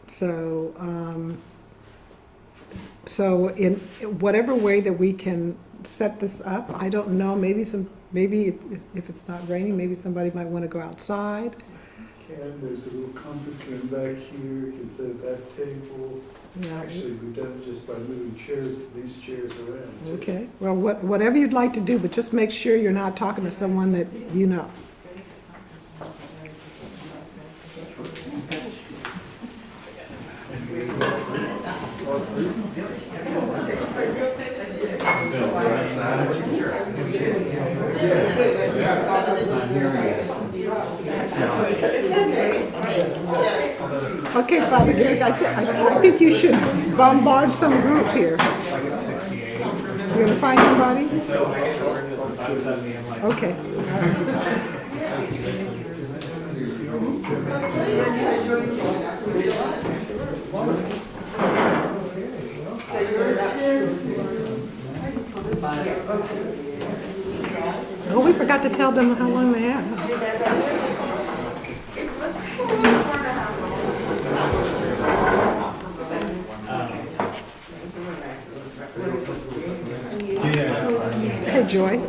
[SPEAKER 2] So, so in whatever way that we can set this up, I don't know, maybe if it's not raining, maybe somebody might want to go outside.
[SPEAKER 1] There's a little conference room back here, you can sit at that table.
[SPEAKER 2] Yeah.
[SPEAKER 1] Actually, we've done it just by moving these chairs around.
[SPEAKER 2] Okay, well, whatever you'd like to do, but just make sure you're not talking to someone that you know. Okay, Father Greg, I think you should bombard some group here. You're gonna find somebody? Okay. Oh, we forgot to tell them how long they have. Hey, Joy.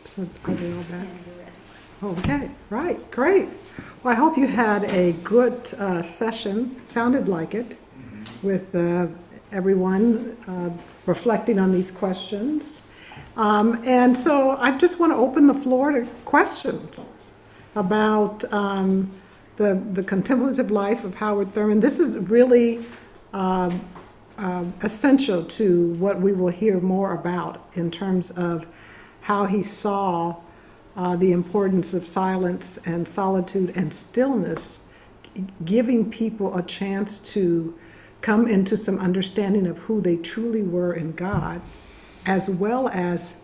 [SPEAKER 2] So are they all back? Okay, right, great. Well, I hope you had a good session, sounded like it, with everyone reflecting on these questions. And so I just want to open the floor to questions about the contemplative life of Howard Thurman. This is really essential to what we will hear more about in terms of how he saw the importance of silence and solitude and stillness, giving people a chance to come into some understanding of who they truly were in God, as well as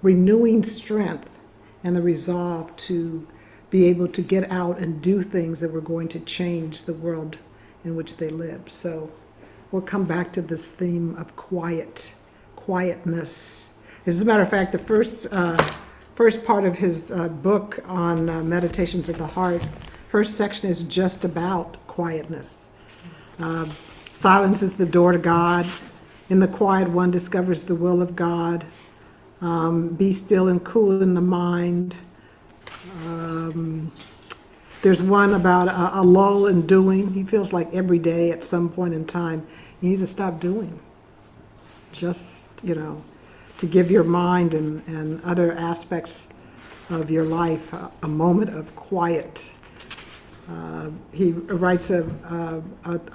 [SPEAKER 2] renewing strength and the resolve to be able to get out and do things that were going to change the world in which they lived. So we'll come back to this theme of quietness. As a matter of fact, the first part of his book on meditations of the heart, first section is just about quietness. Silence is the door to God. In the quiet, one discovers the will of God. Be still and cool in the mind. There's one about a lull in doing. He feels like every day at some point in time, you need to stop doing. Just, to give your mind and other aspects of your life a moment of quiet. He writes a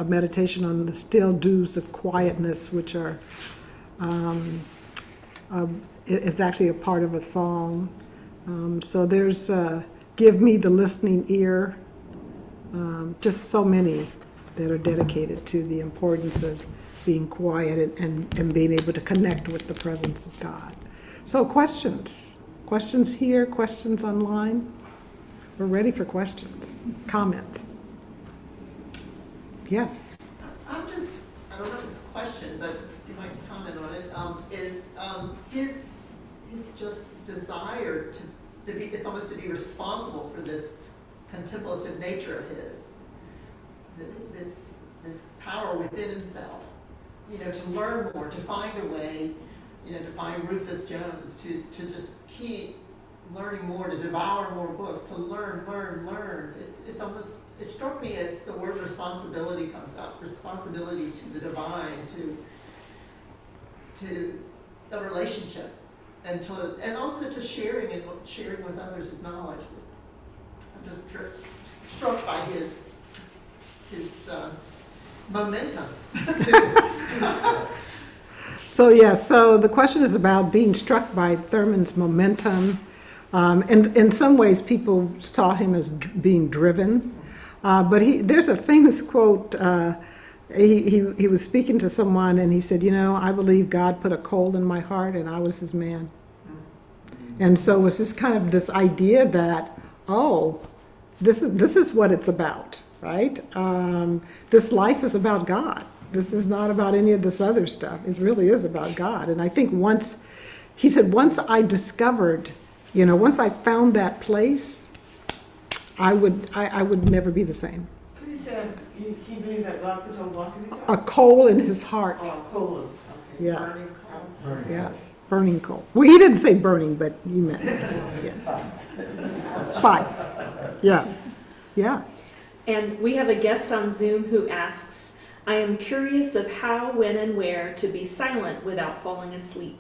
[SPEAKER 2] meditation on the still dews of quietness, which are is actually a part of a song. So there's Give Me the Listening Ear, just so many that are dedicated to the importance of being quiet and being able to connect with the presence of God. So questions here, questions online. We're ready for questions, comments. Yes.
[SPEAKER 5] I don't know if it's a question, but you might comment on it, is his just desire to be, it's almost to be responsible for this contemplative nature of his, this power within himself, to learn more, to find a way, to find Rufus Jones, to just keep learning more, to devour more books, to learn. It's almost, it struck me as the word responsibility comes up, responsibility to the divine, to the relationship, and also to sharing with others his knowledge. I'm just struck by his momentum.
[SPEAKER 2] So the question is about being struck by Thurman's momentum. And in some ways, people saw him as being driven. But there's a famous quote. He was speaking to someone and he said, I believe God put a coal in my heart and I was his man. And so it was just kind of this idea that, this is what it's about, right? This life is about God. This is not about any of this other stuff. It really is about God. And I think once I discovered, once I found that place, I would never be the same.
[SPEAKER 6] He said he believes that God put what in his heart?
[SPEAKER 2] A coal in his heart.
[SPEAKER 6] Oh, Coleman. Okay.
[SPEAKER 2] Yes.
[SPEAKER 6] Burning coal.
[SPEAKER 2] Yes, burning coal. Well, he didn't say burning, but he meant fire. Yes, yes.
[SPEAKER 7] And we have a guest on Zoom who asks, I am curious of how, when, and where to be silent without falling asleep.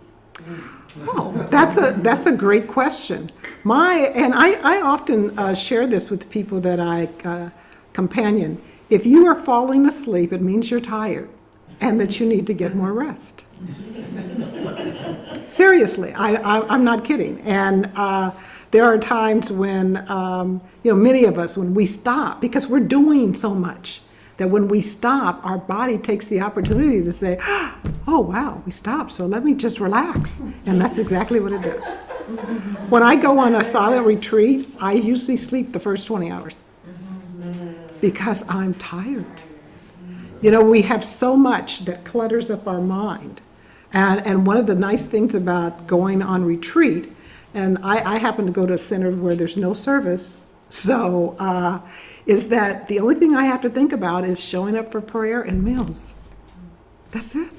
[SPEAKER 2] Oh, that's a great question. I often share this with people that I companion. If you are falling asleep, it means you're tired and that you need to get more rest. Seriously, I'm not kidding. And there are times when, many of us, when we stop, because we're doing so much, that when we stop, our body takes the opportunity to say, oh, wow, we stopped, so let me just relax. And that's exactly what it does. When I go on a silent retreat, I usually sleep the first 20 hours because I'm tired. We have so much that clutters up our mind. And one of the nice things about going on retreat, and I happen to go to a center where there's no service, so is that the only thing I have to think about is showing up for prayer and meals. That's it.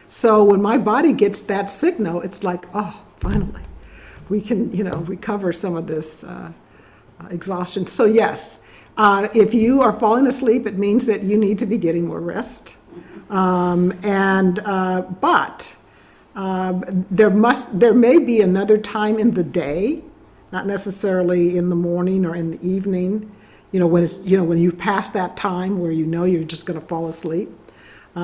[SPEAKER 2] So when my body gets that signal, it's like, oh, finally, we can, recover some of this exhaustion. So yes, if you are falling asleep, it means that you need to be getting more rest. But there may be another time in the day, not necessarily in the morning or in the evening, when you've passed that time where you're just going to fall asleep.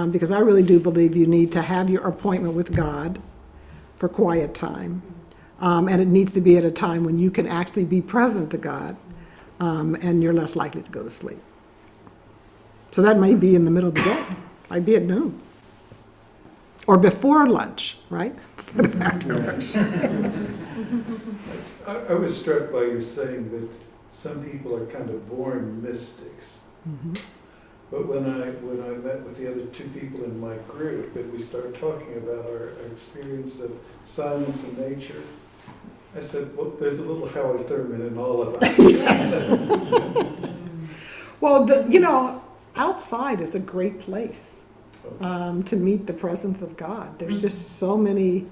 [SPEAKER 2] Because I really do believe you need to have your appointment with God for quiet time. And it needs to be at a time when you can actually be present to God, and you're less likely to go to sleep. So that may be in the middle of the day. Might be at noon. Or before lunch, right? Instead of after lunch.
[SPEAKER 1] I was struck by you saying that some people are kind of born mystics.
[SPEAKER 2] Mm-hmm.
[SPEAKER 1] But when I met with the other two people in my group and we started talking about our experience of silence in nature, I said, well, there's a little Howard Thurman in all of us.
[SPEAKER 2] Well, outside is a great place to meet the presence of God. There's just so many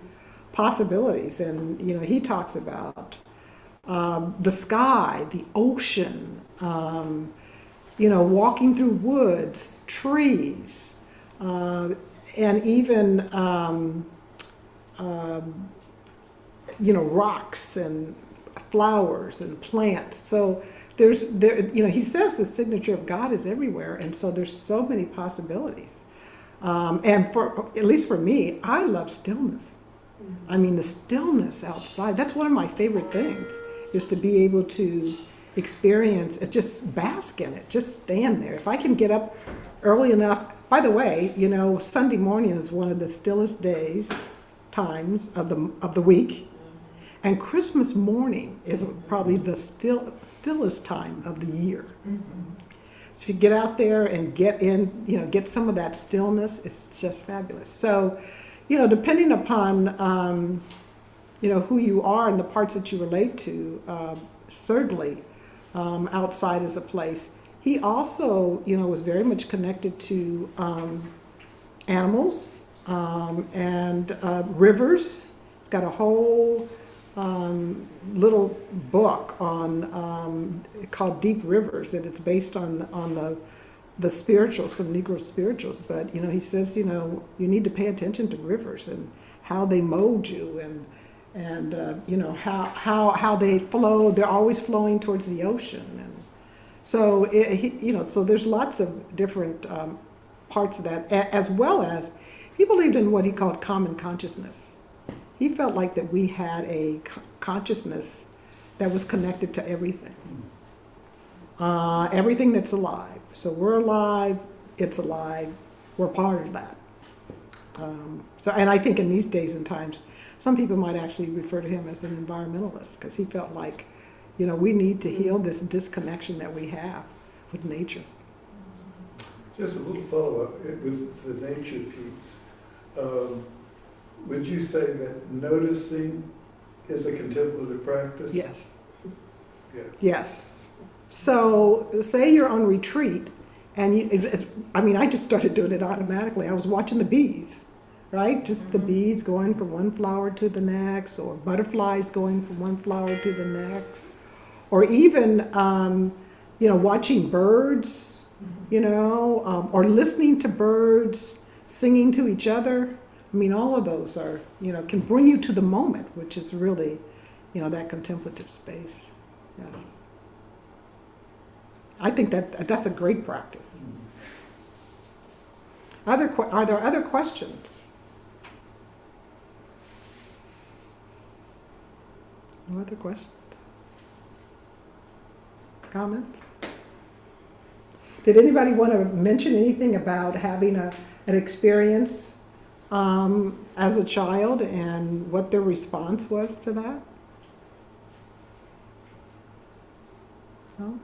[SPEAKER 2] possibilities. And, he talks about the sky, the ocean, walking through woods, trees, and even, rocks and flowers and plants. So he says the signature of God is everywhere. And so there's so many possibilities. And at least for me, I love stillness. I mean, the stillness outside, that's one of my favorite things, is to be able to experience it, just bask in it, just stand there. If I can get up early enough, by the way, Sunday morning is one of the stillest times of the week. And Christmas morning is probably the stillest time of the year. So if you get out there and get some of that stillness, it's just fabulous. So, depending upon, who you are and the parts that you relate to, certainly outside is a place. He also, was very much connected to animals and rivers. He's got a whole little book on called Deep Rivers, and it's based on the spirituals, some Negro spirituals. But he says you need to pay attention to rivers and how they mold you, and how they flow. They're always flowing towards the ocean, and so so there's lots of different parts of that, as well as he believed in what he called common consciousness. He felt like that we had a consciousness that was connected to everything. Everything that's alive. So we're alive, it's alive, we're part of that. And I think in these days and times, some people might actually refer to him as an environmentalist because he felt like, we need to heal this disconnection that we have with nature.
[SPEAKER 1] Just a little follow-up with the nature piece. Would you say that noticing is a contemplative practice?
[SPEAKER 2] Yes.
[SPEAKER 1] Yeah.
[SPEAKER 2] Yes. So say you're on retreat and I just started doing it automatically. I was watching the bees, right? Just the bees going from one flower to the next, or butterflies going from one flower to the next, or even, watching birds, or listening to birds singing to each other. I mean, all of those are, can bring you to the moment, which is really, that contemplative space. Yes. I think that's a great practice. Are there other questions? No other questions? Comments? Did anybody want to mention anything about having an experience as a child and what their response was to that? No?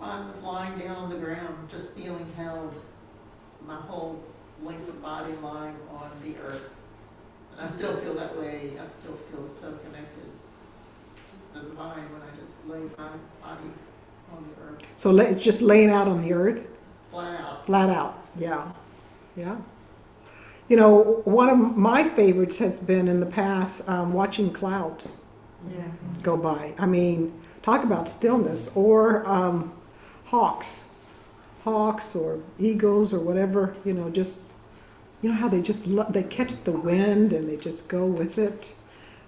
[SPEAKER 5] Mine was lying down on the ground, just feeling held, my whole length of body lying on the earth. And I still feel that way. I still feel so connected to the divine when I just lay my body on the earth,
[SPEAKER 2] So it's just laying out on the earth?
[SPEAKER 5] flat out.
[SPEAKER 2] Flat out, yeah, yeah. One of my favorites has been in the past watching clouds go by. I mean, talk about stillness, or hawks or eagles or whatever. Just how they they catch the wind and they just go with it.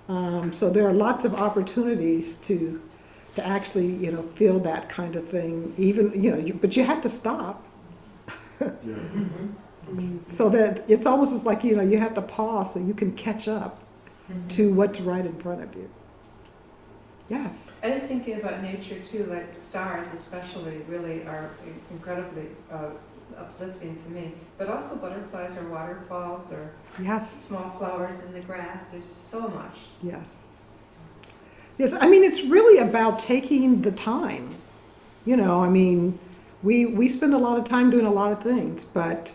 [SPEAKER 2] So there are lots of opportunities to actually feel that kind of thing. Even but you have to stop. So that it's almost as like, you have to pause so you can catch up to what's right in front of you. Yes.
[SPEAKER 8] I was thinking about nature too, like stars especially really are incredibly uplifting to me, but also butterflies or waterfalls or
[SPEAKER 2] Yes.
[SPEAKER 8] small flowers in the grass. There's so much.
[SPEAKER 2] Yes. Yes, I mean, it's really about taking the time. We spend a lot of time doing a lot of things, but,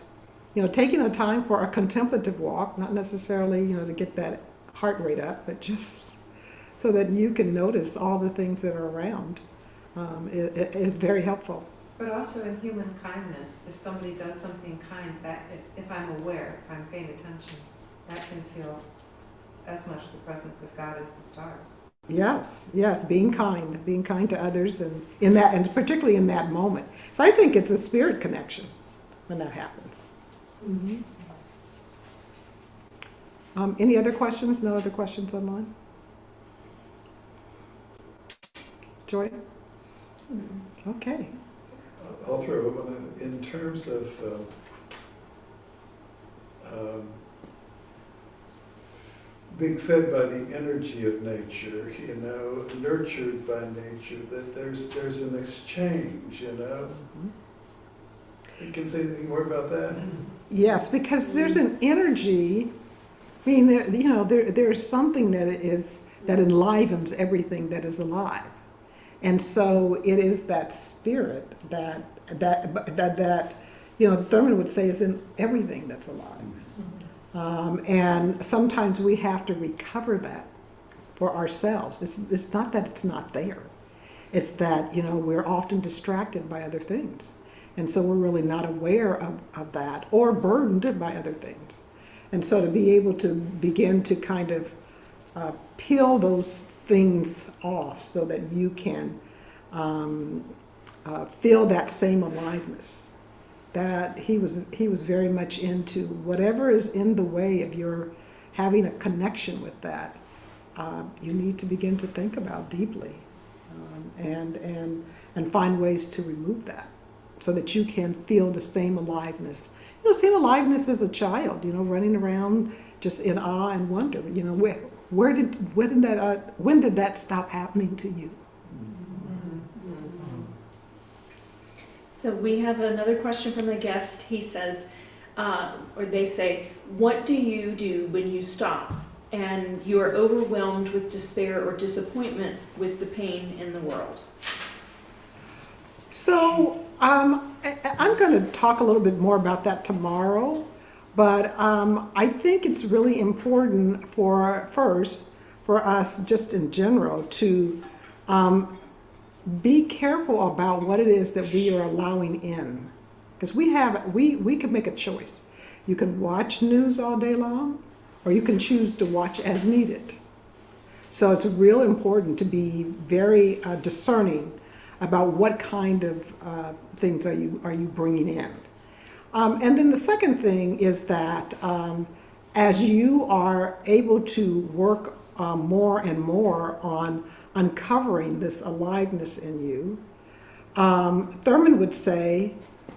[SPEAKER 2] taking the time for a contemplative walk, not necessarily, to get that heart rate up, but just so that you can notice all the things that are around, is very helpful.
[SPEAKER 8] But also in human kindness, if somebody does something kind, that if I'm aware, if I'm paying attention, that can feel as much the presence of God as the stars.
[SPEAKER 2] Yes, being kind to others, and particularly in that moment. So I think it's a spirit connection when that happens. Mm-hmm. Any other questions? No other questions online? Joy? Okay.
[SPEAKER 1] I'll throw one in terms of being fed by the energy of nature, nurtured by nature, that there's an exchange,
[SPEAKER 2] Mm-hmm.
[SPEAKER 1] You can say anything more about that?
[SPEAKER 2] Yes, because there's an energy. I mean, there's something that enlivens everything that is alive, and so it is that spirit that Thurman would say is in everything that's alive. And sometimes we have to recover that for ourselves. It's not that it's not there. It's that, we're often distracted by other things. And so we're really not aware of that, or burdened by other things. And so to be able to begin to kind of peel those things off so that you can feel that same aliveness. That he was very much into whatever is in the way of your having a connection with that. You need to begin to think about deeply, and find ways to remove that, so that you can feel the same aliveness seeing aliveness as a child, running around just in awe and wonder. When did that stop happening to you?
[SPEAKER 7] So we have another question from the guest. He says, or they say, what do you do when you stop and you are overwhelmed with despair or disappointment with the pain in the world?
[SPEAKER 2] So I'm going to talk a little bit more about that tomorrow, but I think it's really important for us just in general to be careful about what it is that we are allowing in, because we can make a choice. You can watch news all day long, or you can choose to watch as needed. So it's real important to be very discerning about what kind of things are you bringing in. And then the second thing is that as you are able to work more and more on uncovering this aliveness in you, Thurman would say,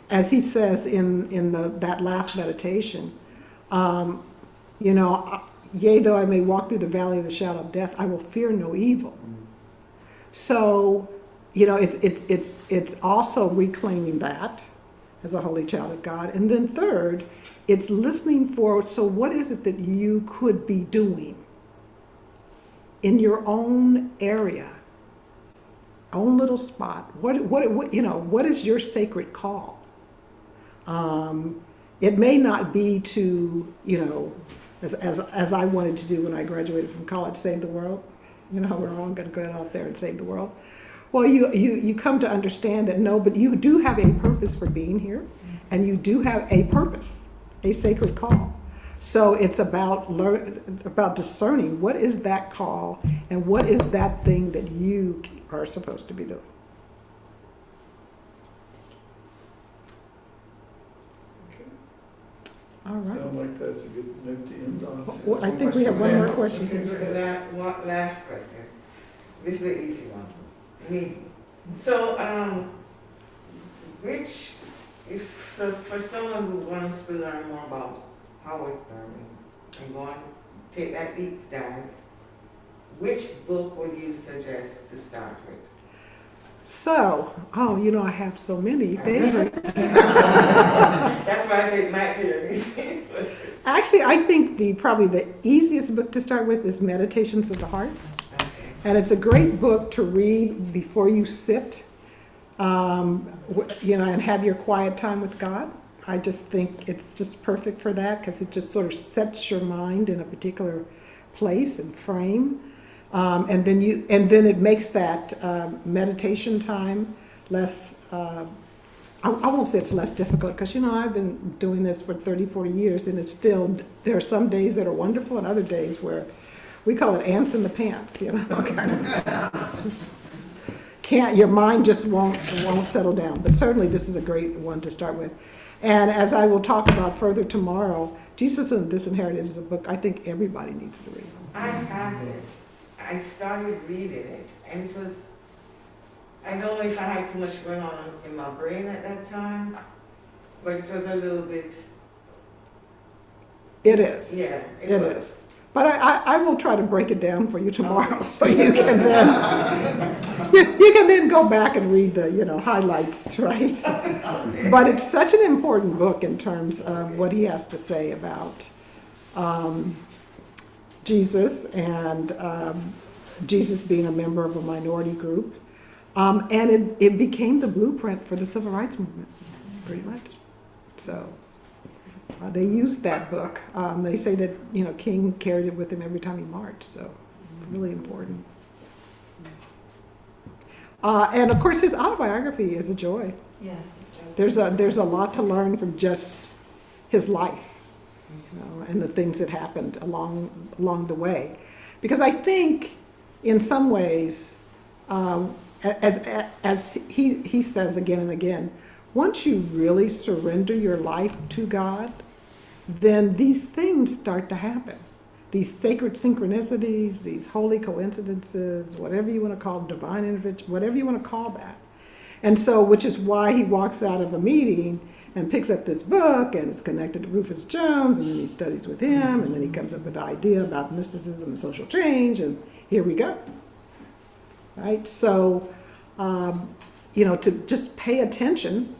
[SPEAKER 2] as he says in that last meditation, yea, though I may walk through the valley of the shadow of death, I will fear no evil. So, it's also reclaiming that as a holy child of God. And then third, it's listening for, so what is it that you could be doing in your own area, own little spot? What is your sacred call? It may not be to, as I wanted to do when I graduated from college, save the world. We're all going to go out there and save the world. Well, you come to understand that no, but you do have a purpose for being here, and you do have a purpose, a sacred call. So it's about discerning what is that call and what is that thing that you are supposed to be doing. All right.
[SPEAKER 1] Sound like that's a good note to end on.
[SPEAKER 2] Well, I think we have one more question.
[SPEAKER 6] One last question. This is an easy one. Me. So, so for someone who wants to learn more about Howard Thurman and go on, take that deep dive, which book would you suggest to start with?
[SPEAKER 2] So, I have so many favorites.
[SPEAKER 6] That's why I say it might be.
[SPEAKER 2] Actually, I think probably the easiest book to start with is Meditations of the Heart.
[SPEAKER 6] Okay.
[SPEAKER 2] And it's a great book to read before you sit, and have your quiet time with God. I just think it's just perfect for that because it just sort of sets your mind in a particular place and frame. And then it makes that meditation time less, I won't say it's less difficult because, I've been doing this for 30, 40 years and it's still, there are some days that are wonderful and other days where we call it ants in the pants, just your mind just won't settle down. But certainly this is a great one to start with. And as I will talk about further tomorrow, Jesus and Disinherited is a book I think everybody needs to read.
[SPEAKER 6] I have it. I started reading it, and it was, I don't know if I had too much going on in my brain at that time, but it was a little bit.
[SPEAKER 2] It is.
[SPEAKER 6] Yeah,
[SPEAKER 2] it is. But I will try to break it down for you tomorrow, so you can then go back and read the highlights, right? But it's such an important book in terms of what he has to say about Jesus and Jesus being a member of a minority group, and it became the blueprint for the civil rights movement, pretty much. So. They used that book. They say that King carried it with him every time he marched, so really important. And of course, his autobiography is a joy.
[SPEAKER 8] Yes.
[SPEAKER 2] There's a lot to learn from just his life, and the things that happened along the way. Because I think, in some ways, as he says again and again, once you really surrender your life to God, then these things start to happen. These sacred synchronicities, these holy coincidences, whatever you want to call them, divine intervention, whatever you want to call that. And so, which is why he walks out of a meeting and picks up this book, and it's connected to Rufus Jones, and then he studies with him, and then he comes up with the idea about mysticism and social change, and here we go. Right? So, to just pay attention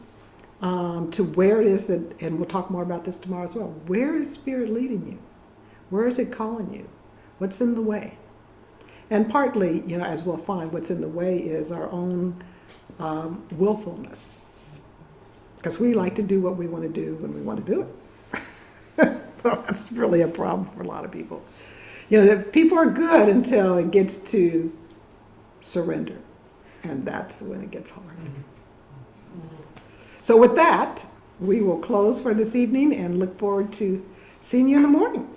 [SPEAKER 2] to where it is that, and we'll talk more about this tomorrow as well. Where is Spirit leading you? Where is it calling you? What's in the way? And partly, as we'll find, what's in the way is our own willfulness. Because we like to do what we want to do when we want to do it. So that's really a problem for a lot of people. People are good until it gets to surrender. And that's when it gets hard. So with that, we will close for this evening and look forward to seeing you in the morning.